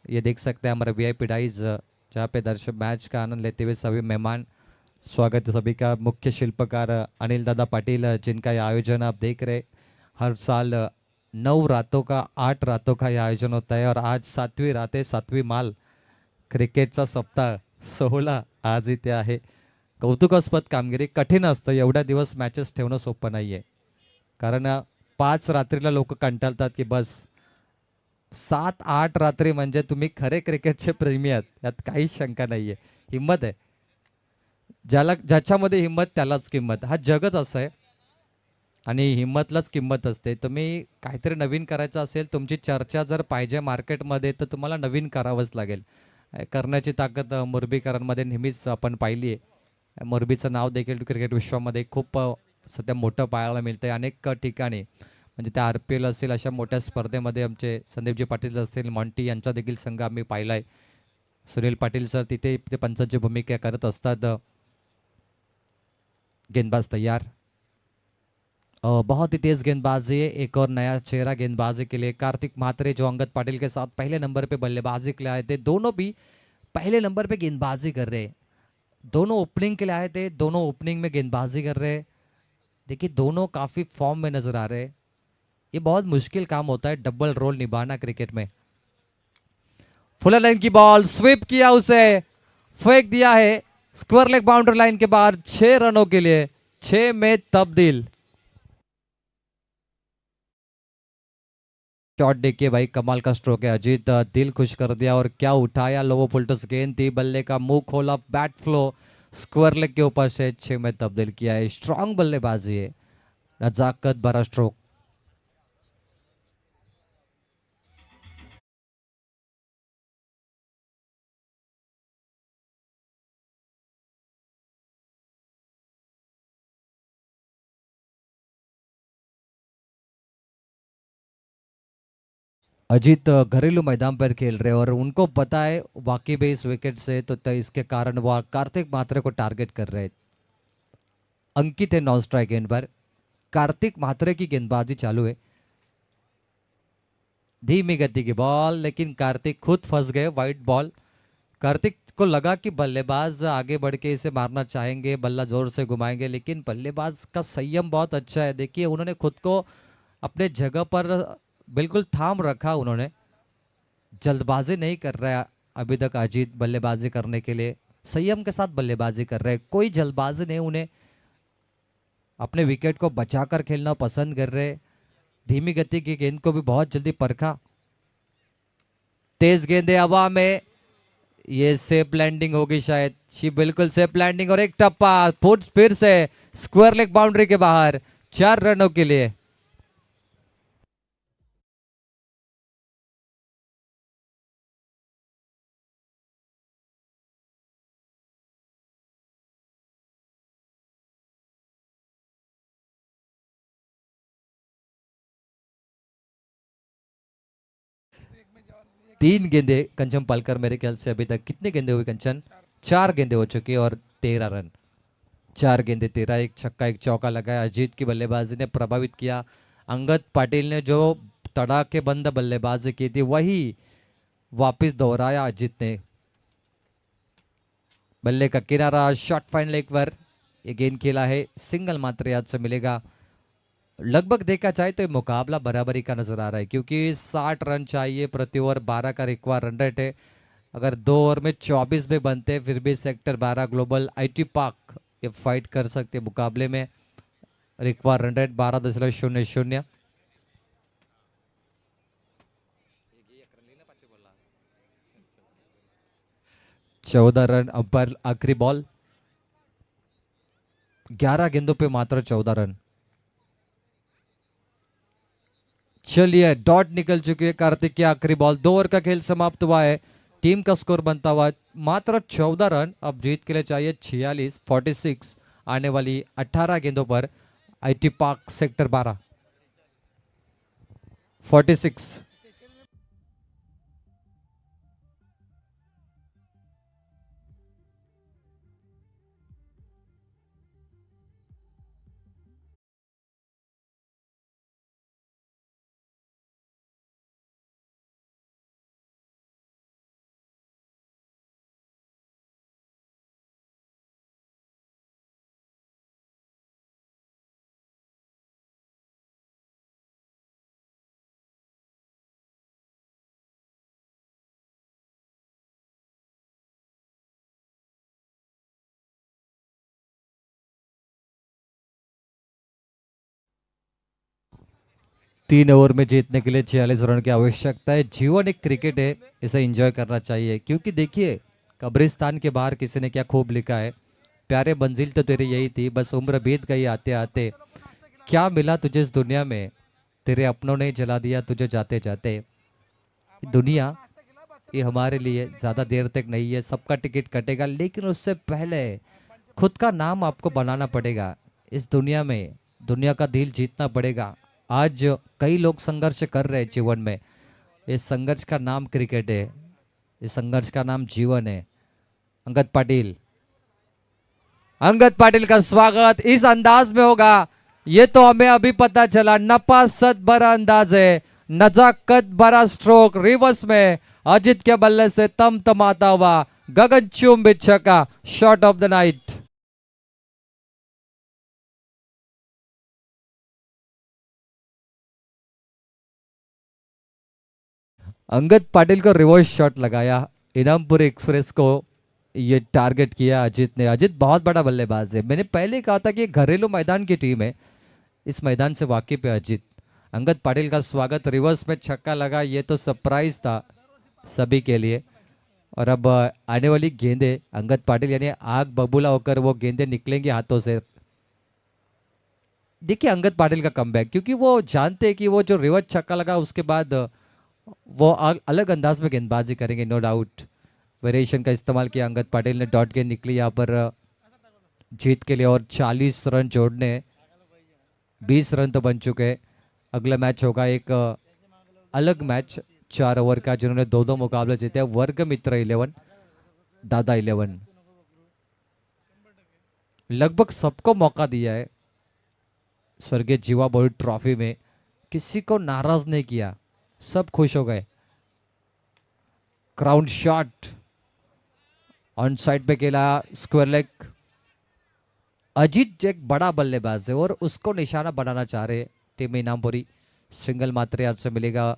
ये देख सकते हैं हमारा VIP डाइज, जहाँ पे दर्शक मैच का आनंद लेते हुए सभी मेहमान। स्वागत है सभी का। मुख्य शिल्पकार अनिल दादा पाटिल, जिनका ये आयोजन आप देख रहे, हर साल 9 रातों का 8 रातों का ये आयोजन होता है। और आज 7वीं रात आहे, 7वी माल क्रिकेटचा सप्ताह 16 आज इथे आहे। कौतुकास्पद कामगिरी, कठीण असतं एवढ्या दिवस मॅचेस ठेवणं सोपं नाही आहे, कारण 5 रात्रीला लोक कंटाळतात की बस 7-8 रात्री म्हणजे तुम्ही खरे क्रिकेटचे प्रेमी आहात, यात काहीच शंका नाही आहे. हिंमत आहे, ज्याला ज्याच्यामध्ये हिंमत त्यालाच किंमत, हा जगच असं आहे आणि हिंमतलाच किंमत असते. तुम्ही काहीतरी नवीन करायचं असेल, तुमची चर्चा जर पाहिजे मार्केटमध्ये, तर तुम्हाला नवीन करावंच लागेल. करण्याची ताकद मुरबीकरांमध्ये नेहमीच आपण पाहिली आहे. मुरबीचं नाव देखील क्रिकेट विश्वामध्ये खूप सध्या मोठं पाहायला मिळतं आहे अनेक ठिकाणी. म्हणजे त्या RPL असतील, अशा मोठ्या स्पर्धेमध्ये आमचे संदीपजी पाटील असतील, मॉन्टी यांचा देखील संघ आम्ही पाहिला आहे. सुनील पाटील सर तिथे ते पंचांची भूमिका करत असतात. गेंदबाज तैयार, बहुत ही तेज गेंदबाजी है। एक और नया चेहरा गेंदबाजी के लिए, कार्तिक म्हात्रे, जो अंगद पाटिल के साथ पहले नंबर पे बल्लेबाजी के लिए आए थे। दोनों भी पहले नंबर पे गेंदबाजी कर रहे हैं, दोनों ओपनिंग के लिए आए थे, दोनों ओपनिंग में गेंदबाजी कर रहे हैं। देखिए दोनों काफी फॉर्म में नजर आ रहे हैं। ये बहुत मुश्किल काम होता है डबल रोल निभाना क्रिकेट में। फुलर लाइन की बॉल, स्वीप किया, उसे फेंक दिया है स्क्वायर लेग बाउंड्री लाइन के बाहर। 6 रनों के लिए 6 में तब्दील। शॉट देखिए भाई, कमाल का स्ट्रोक है। अजीत दिल खुश कर दिया, और क्या उठाया लोवो फुलटस गेंद थी, बल्ले का मुंह खोला, बैट फ्लो स्क्वायर लेग के ऊपर से 6 में तब्दील किया है। स्ट्रांग बल्लेबाजी है, नजाकत भरा स्ट्रोक। अजीत घरेलू मैदान पर खेल रहे हैं और उनको पता है वाकई में इस विकेट से तो इसके कारण वो कार्तिक मात्रे को टारगेट कर रहे हैं। अंकित है नॉन स्ट्राइक गेंद पर, कार्तिक मात्रे की गेंदबाजी चालू है। धीमी गति की बॉल, लेकिन कार्तिक खुद फंस गए। White ball. कार्तिक को लगा कि बल्लेबाज आगे बढ़ के इसे मारना चाहेंगे, बल्ला जोर से घुमाएंगे, लेकिन बल्लेबाज का संयम बहुत अच्छा है। देखिए उन्होंने खुद को अपने जगह पर बिल्कुल थाम रखा। उन्होंने जल्दबाजी नहीं कर रहा है अभी तक अजीत बल्लेबाजी करने के लिए, संयम के साथ बल्लेबाजी कर रहे हैं। कोई जल्दबाजी नहीं, उन्हें अपने विकेट को बचाकर खेलना पसंद कर रहे। धीमी गति की गेंद को भी बहुत जल्दी परखा। तेज गेंदे हवा में, ये सेफ लैंडिंग होगी शायद। जी बिल्कुल सेफ लैंडिंग और एक टप्पा फुट फिर से स्क्वायर लेग बाउंड्री के बाहर, 4 रनों के लिए। तीन गेंदे कंचन पालकर, मेरे ख्याल से अभी तक कितने गेंदे हुए कंचन? 4 गेंदे हो चुकी है और 13 रन। 4 गेंदे 13, एक छक्का एक चौका लगाया। अजीत की बल्लेबाजी ने प्रभावित किया। अंगद पाटिल ने जो तड़ाके बंद बल्लेबाजी की थी वही वापस दोहराया अजीत ने। बल्ले का किनारा, शॉर्ट फाइन लेग पर ये गेंद खेला है, सिंगल मात्र याद से मिलेगा। लगभग देखा जाए तो ये मुकाबला बराबरी का नजर आ रहा है, क्योंकि 60 रन चाहिए प्रति ओवर, 12 का रिक्वायर रन रेट है। अगर 2 ओवर में 24 भी बनते फिर भी सेक्टर 12 ग्लोबल आईटी पार्क ये फाइट कर सकते मुकाबले में। Require run rate 12.00। 14 run umpire आखिरी बॉल। 11 गेंदों पे मात्र 14 रन। चलिए डॉट निकल चुकी है कार्तिक की आखिरी बॉल। 2 ओवर का खेल समाप्त हुआ है। टीम का स्कोर बनता हुआ मात्र 14 रन। अब जीत के लिए चाहिए 46 आने वाली 18 गेंदों पर। IT park sector 12 46। तीन ओवर में जीतने के लिए 46 रन की आवश्यकता है। जीवन एक क्रिकेट है, इसे एंजॉय करना चाहिए। क्योंकि देखिए कब्रिस्तान के बाहर किसी ने क्या खूब लिखा है, प्यारे मंजिल तो तेरी यही थी, बस उम्र बीत गई आते आते। क्या मिला तुझे इस दुनिया में, तेरे अपनों ने जला दिया तुझे जाते जाते। दुनिया ये हमारे लिए ज़्यादा देर तक नहीं है, सबका टिकट कटेगा, लेकिन उससे पहले खुद का नाम आपको बनाना पड़ेगा। इस दुनिया में दुनिया का दिल जीतना पड़ेगा। आज कई लोग संघर्ष कर रहे हैं जीवन में। इस संघर्ष का नाम क्रिकेट है, इस संघर्ष का नाम जीवन है। अंगद पाटिल, अंगद पाटिल का स्वागत इस अंदाज में होगा ये तो हमें अभी पता चला। नफासत भरा अंदाज है, नजाकत भरा स्ट्रोक। रिवर्स में अजित के बल्ले से तमतमाता हुआ गगनचुंबी छक्का, shot of the Knight. Angad Patil को रिवर्स शॉट लगाया, इनामपुर एक्सप्रेस को ये टारगेट किया अजित ने। अजित बहुत बड़ा बल्लेबाज है, मैंने पहले कहा था कि घरेलू मैदान की टीम है, इस मैदान से वाकिफ है अजित। अंगद पाटिल का स्वागत, रिवर्स में छक्का लगा, ये तो सरप्राइज था सभी के लिए। और अब आने वाली गेंदे अंगद पाटिल यानी आग बबूला होकर वो गेंदे निकलेंगी हाथों से। देखिए अंगद पाटिल का कमबैक, क्योंकि वो जानते हैं कि वो जो रिवर्स छक्का लगा उसके बाद वो अलग अंदाज में गेंदबाजी करेंगे, नो डाउट। वेरिएशन का इस्तेमाल किया अंगद पाटिल ने, डॉट गेंद निकली यहाँ पर जीत के लिए। और 40 रन जोड़ने, 20 रन तो बन चुके हैं। अगला मैच होगा एक अलग मैच 4 ओवर का जिन्होंने दो दो मुकाबले जीते, वर्ग मित्र 11, दादा 11। लगभग सबको मौका दिया है स्वर्गीय जीवा बोर्ड ट्रॉफी में, किसी को नाराज नहीं किया, सब खुश हो गए। क्राउन शॉट ऑन साइड पे खेला, स्क्वायर लेग। अजीत एक बड़ा बल्लेबाज है और उसको निशाना बनाना चाह रहे टीम इनामपुरी। सिंगल मात्र आज से मिलेगा,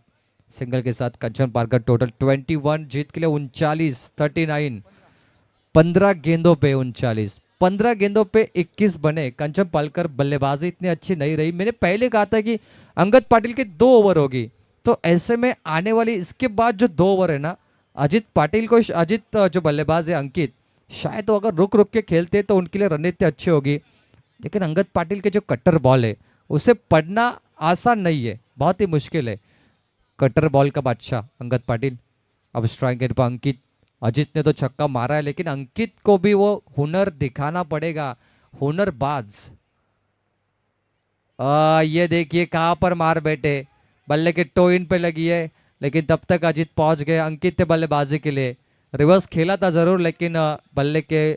सिंगल के साथ कंचन पारकर। टोटल 21, जीत के लिए 39, 39। 15 गेंदों पे 39, 15 गेंदों पे 21 बने। कंचन पालकर बल्लेबाजी इतनी अच्छी नहीं रही। मैंने पहले कहा था कि अंगद पाटिल की 2 ओवर होगी, तो ऐसे में आने वाली इसके बाद जो 2 ओवर है ना, अजीत पाटिल को, अजीत जो बल्लेबाज है अंकित, शायद वो अगर रुक रुक के खेलते तो उनके लिए रणनीति अच्छी होगी। लेकिन अंगद पाटिल के जो कट्टर बॉल है उसे पढ़ना आसान नहीं है, बहुत ही मुश्किल है। कट्टर बॉल का बादशाह अंगद पाटिल। अब स्ट्राइक एंड पर अंकित। अजीत ने तो छक्का मारा है, लेकिन अंकित को भी वो हुनर दिखाना पड़ेगा, हुनरबाज। ये देखिए कहाँ पर मार बैठे, बल्ले के टो इन पे लगी है, लेकिन तब तक अजीत पहुंच गए अंकित ने बल्लेबाजी के लिए। रिवर्स खेला था जरूर, लेकिन बल्ले के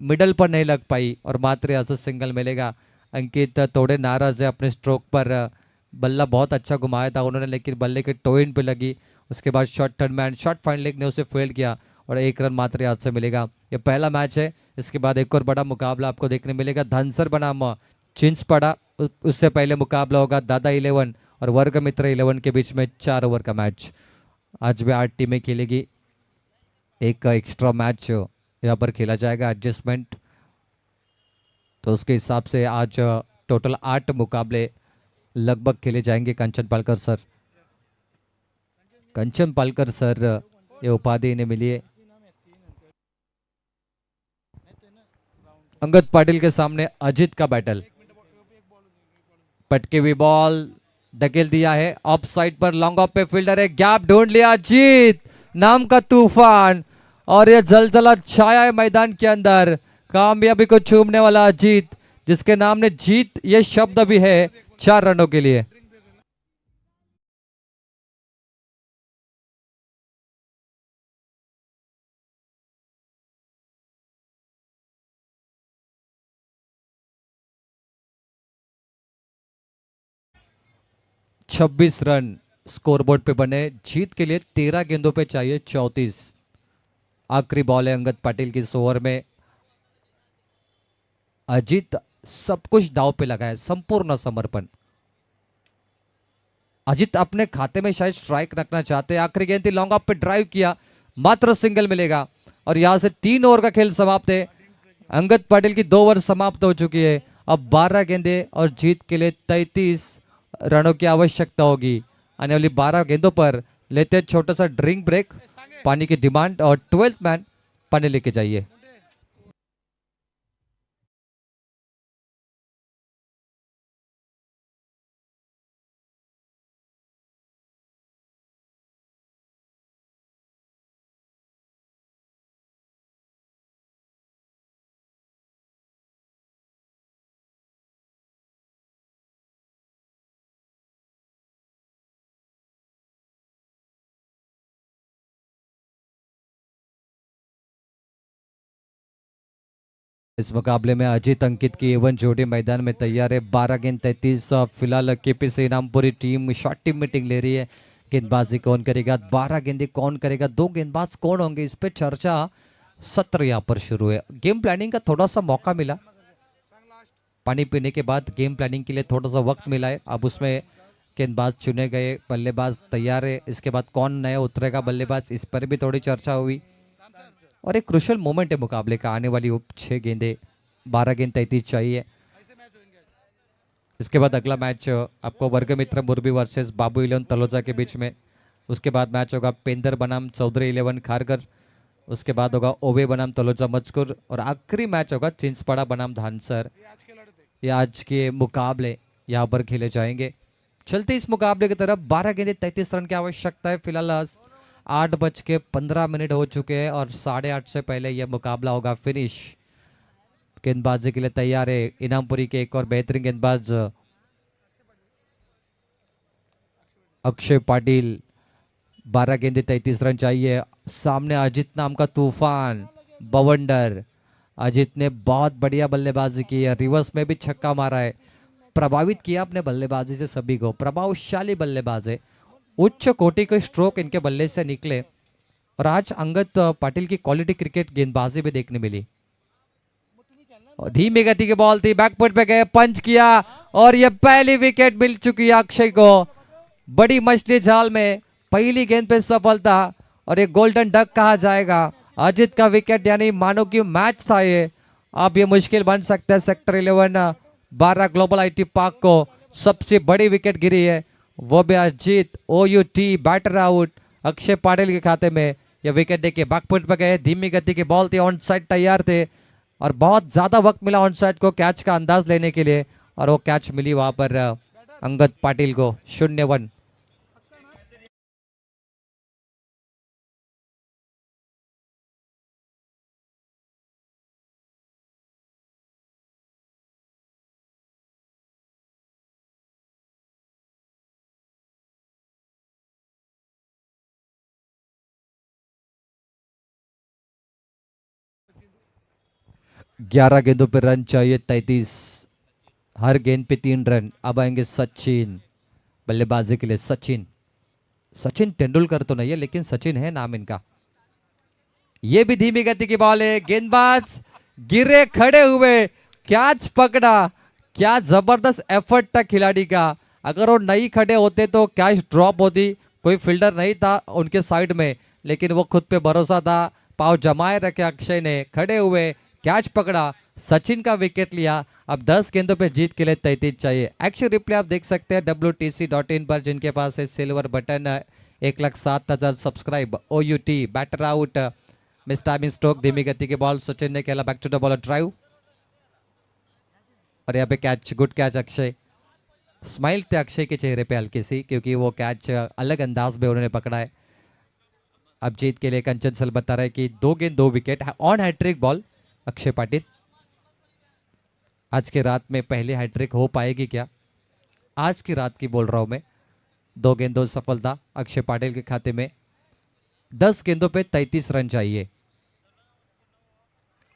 मिडल पर नहीं लग पाई और मात्र यहाँ से सिंगल मिलेगा। अंकित थोड़े नाराज है अपने स्ट्रोक पर। बल्ला बहुत अच्छा घुमाया था उन्होंने, लेकिन बल्ले के टो इन पे लगी। उसके बाद shot third man, shot fine leg ने उसे फेल किया और 1 रन मात्र यहाँ से मिलेगा। ये पहला मैच है, इसके बाद एक और बड़ा मुकाबला आपको देखने मिलेगा। धनसर बनाम चिंचपड़ा, उससे पहले मुकाबला होगा दादा 11 और वर्ग मित्र 11 के बीच में 4 ओवर का मैच। आज भी 8 टीमें खेलेगी, एक एक्स्ट्रा मैच यहाँ पर खेला जाएगा, एडजस्टमेंट। तो उसके हिसाब से आज टोटल 8 मुकाबले लगभग खेले जाएंगे। कंचन पालकर सर, कंचन पालकर सर ये उपाधि इन्हें मिली है। अंगद पाटिल के सामने अजीत का बैटल। पटके हुई बॉल धकेल दिया है of side per, long off pay fielder है, गैप ढूंढ लिया। अजीत नाम का तूफान, और ये जलजला छाया है मैदान के अंदर। कामयाबी को चूमने वाला अजीत, जिसके नाम ने जीत ये शब्द भी है 4 रनों के लिए। छब्बीस रन स्कोरबोर्ड पे बने, जीत के लिए 13 गेंदों पे चाहिए 34। आखिरी बॉल है अंगद पाटिल की इस ओवर में। अजीत सब कुछ दाव पे लगाए, संपूर्ण समर्पण। अजीत अपने खाते में शायद स्ट्राइक रखना चाहते हैं। आखिरी गेंद थी, लॉन्ग ऑफ पे ड्राइव किया, मात्र सिंगल मिलेगा और यहां से 3 ओवर का खेल समाप्त है। अंगद पाटिल की 2 ओवर समाप्त हो चुकी है। अब 12 गेंदे और जीत के लिए 33 रनों की आवश्यकता होगी। आने वाली 12 गेंदों पर लेते हैं छोटा सा ड्रिंक ब्रेक, पानी की डिमांड, और 12th मैन पानी लेके जाइए। इस मुकाबले में अजीत अंकित की एवन जोड़ी मैदान में तैयार है। 12 गेंद 33। फिलहाल KPC Inampuri team short team meeting ले रही है। गेंदबाजी कौन करेगा, 12 गेंदें कौन करेगा, 2 गेंदबाज कौन होंगे, इस पे चर्चा सत्र यहाँ पर शुरू है। गेम प्लानिंग का थोड़ा सा मौका मिला, पानी पीने के बाद गेम प्लानिंग के लिए थोड़ा सा वक्त मिला है। अब उसमें गेंदबाज चुने गए, बल्लेबाज तैयार है, इसके बाद कौन नया उतरेगा बल्लेबाज, इस पर भी थोड़ी चर्चा हुई। और एक क्रुशियल मोमेंट है मुकाबले का, आने वाली 6 गेंदे, 12 गेंद 33 चाहिए। इसके बाद अगला मैच आपको वर्ग मित्र मुरबी वर्सेस बाबू 11 तलोजा के बीच में। उसके बाद मैच होगा पेंदर बनाम चौधरी 11 खारगर। उसके बाद होगा ओवे बनाम तलोजा मजकुर, और आखिरी मैच होगा चिंचपड़ा बनाम धानसर। ये आज के मुकाबले यहाँ पर खेले जाएंगे। चलते इस मुकाबले की तरफ। 12 गेंदे 33 रन की आवश्यकता है। फिलहाल 8:15 हो चुके हैं और 8:30 से पहले यह मुकाबला होगा फिनिश। गेंदबाजी के लिए तैयार है इनामपुरी के एक और बेहतरीन गेंदबाज अक्षय पाटिल। 12 गेंदे 33 रन चाहिए। सामने अजित नाम का तूफान बवंडर। अजित ने बहुत बढ़िया बल्लेबाजी की है, रिवर्स में भी छक्का मारा है, प्रभावित किया अपने बल्लेबाजी से सभी को। प्रभावशाली बल्लेबाज है, उच्च कोटि के स्ट्रोक इनके बल्ले से निकले और आज अंगद पाटिल की क्वालिटी क्रिकेट गेंदबाजी भी देखने मिली। और धीमी गति की बॉल थी, बैकफुट पे गए, पंच किया और ये पहली विकेट मिल चुकी है अक्षय को। बड़ी मछली जाल में पहली गेंद पे सफलता और ये गोल्डन डक कहा जाएगा। अजित का विकेट यानी मानो कि मैच था ये। अब ये मुश्किल बन सकता है सेक्टर 11 12 ग्लोबल आईटी पार्क को। सबसे बड़ी विकेट गिरी है वो भी अजित। OUT बैटर आउट अक्षय पाटिल के खाते में। ये विकेट देखिए बैकफुट पे गए, धीमी गति की बॉल थी, ऑन साइड तैयार थे और बहुत ज्यादा वक्त मिला ऑन साइड को कैच का अंदाज लेने के लिए और वो कैच मिली वहां पर अंगद पाटिल को। 0-1। ग्यारह गेंदों पे रन चाहिए 33, हर गेंद पे 3 रन। अब आएंगे सचिन बल्लेबाजी के लिए। सचिन, सचिन तेंदुलकर तो नहीं है लेकिन सचिन है नाम इनका। ये भी धीमी गति की बॉल है, गेंदबाज गिरे खड़े हुए, कैच पकड़ा। क्या जबरदस्त एफर्ट था खिलाड़ी का। अगर वो नहीं खड़े होते तो कैच ड्रॉप होती। कोई फील्डर नहीं था उनके साइड में, लेकिन वो खुद पे भरोसा था, पाव जमाए रखे अक्षय ने, खड़े हुए कैच पकड़ा, सचिन का विकेट लिया। अब 10 गेंदों पे जीत के लिए 33 चाहिए। एक्शन रिप्ले आप देख सकते हैं WTC.in पर, जिनके पास है silver button. 1,07,000 subscribe. OUT batter out, miss timing stroke, धीमी गति की बॉल, सचिन ने खेला back to the bowler drive और यहाँ पे catch, good catch Akshay. Smile थे अक्षय के चेहरे पे हल्की सी, क्योंकि वो कैच अलग अंदाज में उन्होंने पकड़ा है। अब जीत के लिए कंचन सल बता रहा है कि 2 गेंद 2 विकेट ऑन हैट्रिक बॉल अक्षय पाटिल। आज की रात में पहली हैट्रिक हो पाएगी क्या? आज की रात की बोल रहा हूं मैं। 2 गेंद 2 सफलता अक्षय पाटिल के खाते में। 10 गेंदों पे 33 रन चाहिए।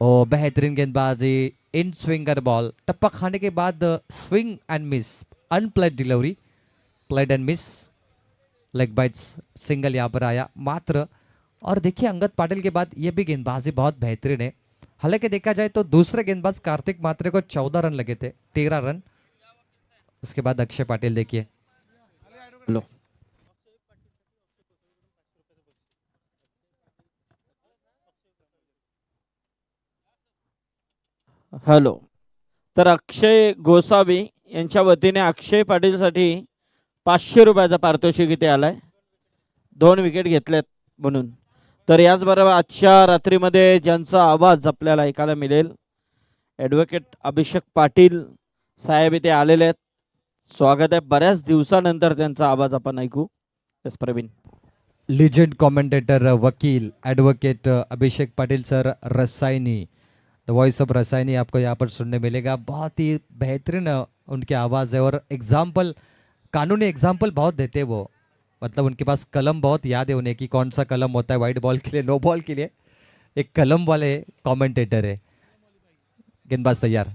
ओ बेहतरीन गेंदबाजी, इन स्विंगर बॉल, टप्पा खाने के बाद swing and miss, unplayed delivery, played and miss, leg byes, single यहाँ पर आया मात्र। और देखिए अंगद पाटिल के बाद ये भी गेंदबाजी बहुत बेहतरीन है। हालांकि देखा जाए तो दूसरे गेंदबाज कार्तिक मात्रे को 14 रन लगे थे, 13 रन। उसके बाद अक्षय पाटिल देखिए। लो हॅलो, तर अक्षय गोसावी यांच्या वतीने अक्षय पाटीलसाठी 500 रुपयाचा पारितोषिक इथे आलाय, 2 विकेट घेतल्यात म्हणून. तर याचबरोबर आजच्या रात्रीमध्ये ज्यांचा आवाज आपल्याला ऐकायला मिळेल, ॲडव्होकेट अभिषेक पाटील साहेब इथे आलेले आहेत. स्वागत आहे, बऱ्याच दिवसानंतर त्यांचा आवाज आपण ऐकू. यस प्रवीण. लीजेंड कमेंटेटर वकील advocate Abhishek Patil sir Rasayani, the voice of Rasayani आपको यहाँ पर सुनने मिलेगा। बहुत ही बेहतरीन उनकी आवाज़ है और एग्जाम्पल, कानूनी एग्जाम्पल बहुत देते हैं वो। मतलब उनके पास कलम बहुत याद है उन्हें कि कौन सा कलम होता है वाइट बॉल के लिए, नो बॉल के लिए। एक कलम वाले कमेंटेटर है। गेंदबाज तैयार,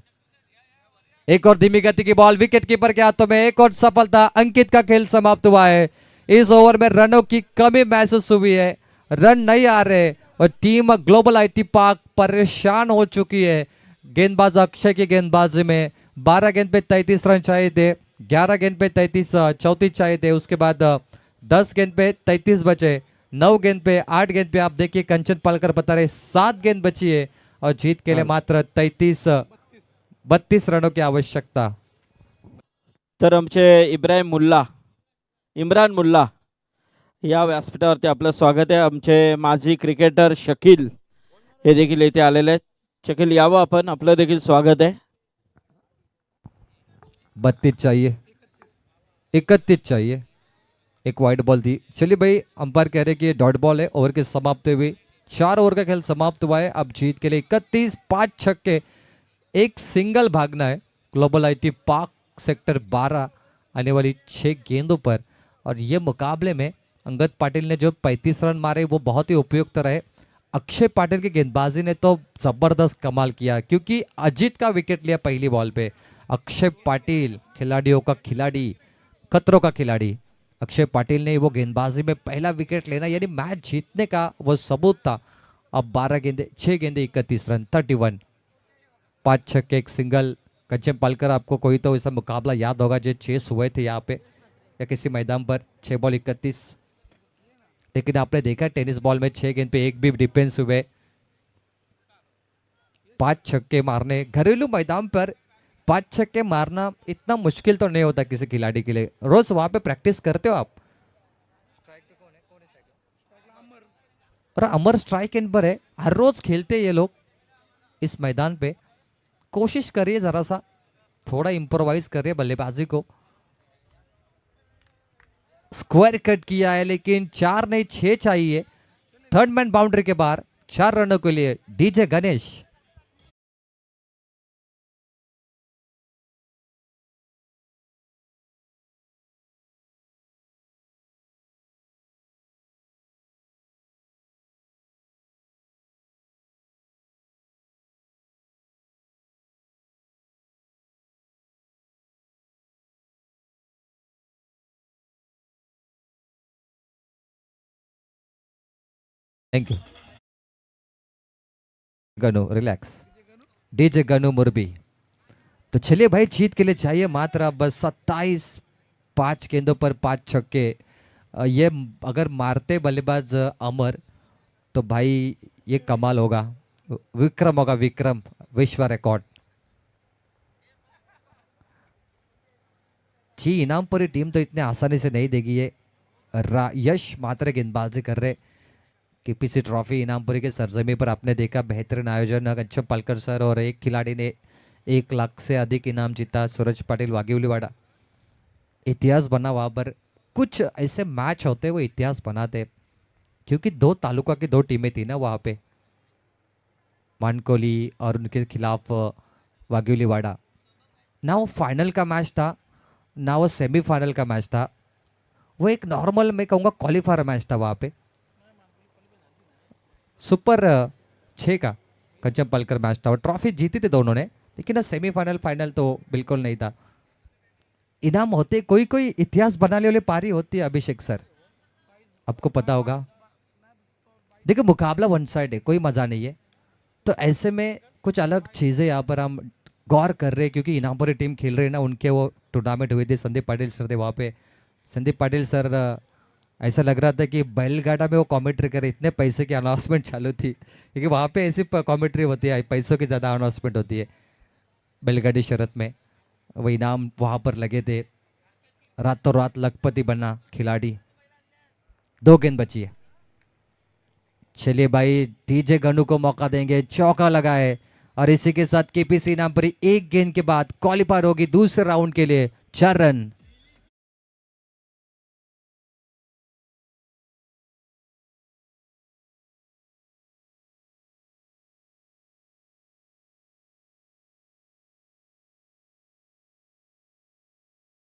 एक और धीमी गति की बॉल विकेट कीपर के हाथों में, एक और सफलता। अंकित का खेल समाप्त हुआ है। इस ओवर में रनों की कमी महसूस हुई है, रन नहीं आ रहे और टीम ग्लोबल आईटी पार्क परेशान हो चुकी है। गेंदबाज अक्षय की गेंदबाजी में 12 गेंद पे 33 रन चाहिए थे, 11 गेंद पे 34 चाहिए थे। उसके बाद 10 गेंद पे 33 बचे, 9 गेंद पे 8 गेंद पे आप देखिए कंचन पालकर बता रहे 7 गेंद बची है और जीत के लिए मात्र 32 रनों की आवश्यकता। तर आमचे इम्रान मुल्ला या व्यासपीठावरती आपलं स्वागत आहे. आमचे माजी क्रिकेटर शकील हे देखील इथे आलेले आहेत. शकील यावं आपण, आपलं देखील स्वागत आहे. 32 चाहिए, 31 चाहिए, एक वाइड बॉल थी। चलिए भाई, अंपायर कह रहे कि ये डॉट बॉल है। ओवर के समाप्त हुए 4 ओवर का खेल समाप्त हुआ है। अब जीत के लिए 31, 5 छक्के, एक सिंगल भागना है ग्लोबल आईटी पार्क सेक्टर 12 आने वाली 6 गेंदों पर। और ये मुकाबले में अंगद पाटिल ने जो 35 रन मारे वो बहुत ही उपयुक्त रहे। अक्षय पाटिल की गेंदबाजी ने तो जबरदस्त कमाल किया, क्योंकि अजीत का विकेट लिया पहली बॉल पे। अक्षय पाटिल खिलाड़ियों का खिलाड़ी, खतरों का खिलाड़ी। अक्षय पाटिल ने वो गेंदबाजी में पहला विकेट लेना यानी मैच जीतने का वो सबूत था। अब 12 गेंदे 6 गेंदे 31 रन 31, 5 छक्के एक सिंगल। कंचन पालकर, आपको कोई तो ऐसा मुकाबला याद होगा जो चेस हुए थे यहाँ पे या किसी मैदान पर, 6 बॉल 31। लेकिन आपने देखा टेनिस बॉल में 6 गेंद पे एक भी डिफेंस हुए, 5 छक्के मारने घरेलू मैदान पर। 5 छक्के मारना इतना मुश्किल तो नहीं होता किसी खिलाड़ी के लिए। रोज वहां पे प्रैक्टिस करते हो आप? और अमर स्ट्राइक इन पर है, हर रोज खेलते हैं ये लोग इस मैदान पे। कोशिश करिए जरा सा, थोड़ा इम्प्रोवाइज करिए बल्लेबाजी को। स्क्वायर कट किया है लेकिन 4 नहीं 6 चाहिए। थर्ड मैन बाउंड्री के बाहर 4 रनों के लिए DJ Ganesh. Thank you Ganu, relax. DJ Ganu Murbi. तो चलिए भाई, जीत के लिए चाहिए मात्र बस 27, 5 गेंदों पर 5 छक्के। ये अगर मारते बल्लेबाज अमर, तो भाई ये कमाल होगा, विक्रम होगा, विक्रम, विश्व रिकॉर्ड। जी इनामपुरी टीम तो इतने आसानी से नहीं देगी ये। यश मात्र गेंदबाजी कर रहे। केपीसी ट्रॉफी इनामपुरी के सरजमी पर आपने देखा बेहतरीन आयोजन, अच्छा पालकर सर, और एक खिलाड़ी ने 1 लाख से अधिक इनाम जीता, सूरज पाटिल वागीवलीवाड़ा। इतिहास बना वहाँ पर। कुछ ऐसे मैच होते वो इतिहास बनाते, क्योंकि 2 तालुका की 2 टीमें थी ना वहाँ पे, मानकोली और उनके खिलाफ वागीवलीवाड़ा। ना वो फाइनल का मैच था, ना वो सेमीफाइनल का मैच था, वो एक नॉर्मल, मैं कहूँगा क्वालिफायर मैच था वहाँ पे। सुपर 6 का कंचन पालकर मैच था और ट्रॉफी जीती थी दोनों ने, लेकिन सेमीफाइनल फाइनल तो बिल्कुल नहीं था। इनाम होते, कोई कोई इतिहास बनाने वाली पारी होती है अभिषेक सर, आपको पता होगा। देखिए मुकाबला वन साइड है, कोई मजा नहीं है। तो ऐसे में कुछ अलग चीजें यहाँ पर हम गौर कर रहे हैं, क्योंकि इनामपुरी टीम खेल रहे हैं ना, उनके वो टूर्नामेंट हुए थे, संदीप पाटिल सर थे वहाँ पे। संदीप पाटिल सर, ऐसा लग रहा था कि बैलगाड़ा में वो कमेंट्री करे, इतने पैसे की अनाउंसमेंट चालू थी, क्योंकि वहाँ पे ऐसी कमेंट्री होती है, पैसों की ज़्यादा अनाउंसमेंट होती है बैलगाड़ी शरत में। वो इनाम वहाँ पर लगे थे, रातों रात लखपति बना खिलाड़ी। 2 गेंद बची है। चलिए भाई, डीजे गनु को मौका देंगे, चौका लगाए, और इसी के साथ केपीसी इनामपुरी 1 गेंद के बाद क्वालिफायर होगी दूसरे राउंड के लिए, 4 रन।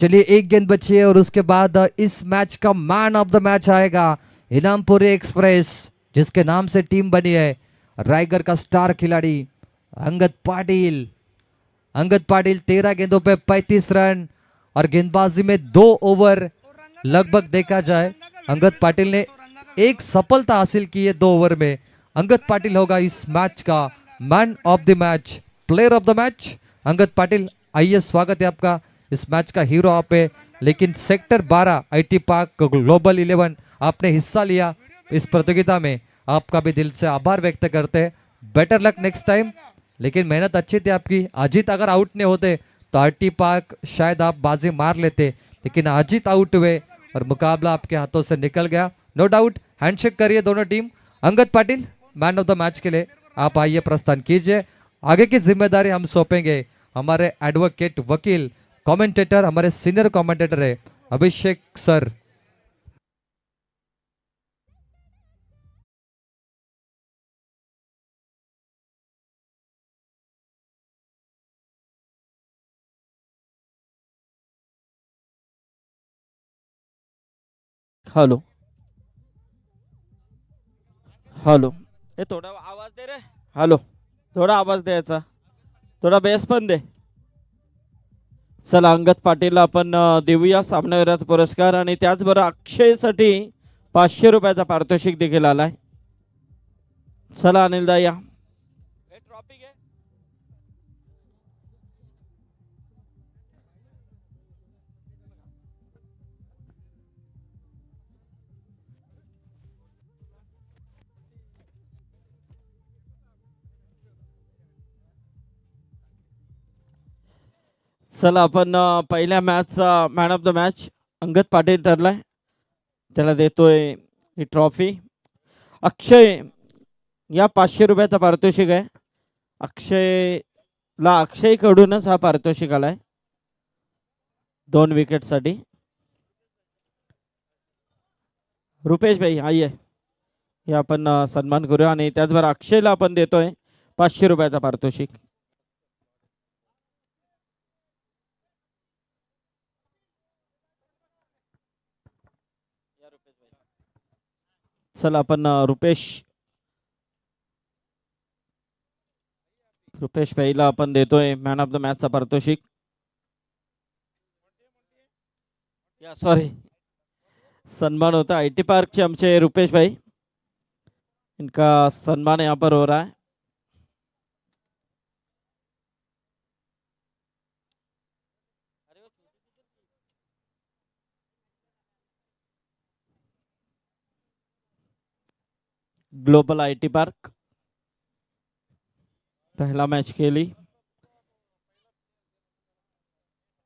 चलिए 1 गेंद बची है और उसके बाद इस मैच का मैन ऑफ द मैच आएगा इनामपुरी एक्सप्रेस, जिसके नाम से टीम बनी है, रायगढ़ का स्टार खिलाड़ी अंगद पाटिल। अंगद पाटिल 13 गेंदों पे 35 रन और गेंदबाजी में 2 ओवर। लगभग देखा जाए अंगद पाटिल ने एक सफलता हासिल की है 2 ओवर में। अंगद पाटिल होगा इस मैच का man of the match, player of the match. Angad Patil, आइए, स्वागत है आपका, इस मैच का हीरो आप है। लेकिन सेक्टर 12 आईटी पार्क ग्लोबल 11 आपने हिस्सा लिया इस प्रतियोगिता में, आपका भी दिल से आभार व्यक्त करते हैं। बेटर लक नेक्स्ट टाइम। लेकिन मेहनत अच्छी थी आपकी। अजीत अगर आउट नहीं होते तो आरटी पार्क शायद आप बाजी मार लेते, लेकिन अजीत आउट हुए और मुकाबला आपके हाथों से निकल गया। नो डाउट, हैंडशेक करिए दोनों team. Angad Patil, man of the match के लिए आप आइए, प्रस्थान कीजिए। आगे की जिम्मेदारी हम सौंपेंगे हमारे एडवोकेट, वकील, कमेंटेटर, हमारे सीनियर कमेंटेटर है अभिषेक सर। हेलो। हॅलो, हे थोडा आवाज दे रे. हॅलो, थोडा आवाज द्यायचा, थोडा बेस पण दे. चला अंगद पाटील आपण देऊया सामनावीराचा पुरस्कार आणि त्याचबरोबर अक्षयसाठी 500 रुपयाचा पारितोषिक देखील आलाय. चला अनिलदा या. ट्रॉफी घे. चला आपण पहिल्या मॅचचा man of the match Angad Patil ठरलाय, त्याला देतोय ही ट्रॉफी. अक्षय या 500 रुपयाचा पारितोषिक आहे. अक्षय कडूनच हा पारितोषिक आलाय 2 विकेट साठी. रुपेश भाई आइए, हे आपण सन्मान करूया आणि त्याचबरोबर अक्षयला आपण देतोय 500 रुपयाचा पारितोषिक. चला आपण रुपेश भाईला आपण देतोय मॅन ऑफ द मॅचचा पारितोषिक. या सॉरी, सन्मान होता आईटी पार्क के आमचे रुपेश भाई, इनका सम्मान यहाँ पर हो रहा है. ग्लोबल आईटी पार्क पहला मैच खेली.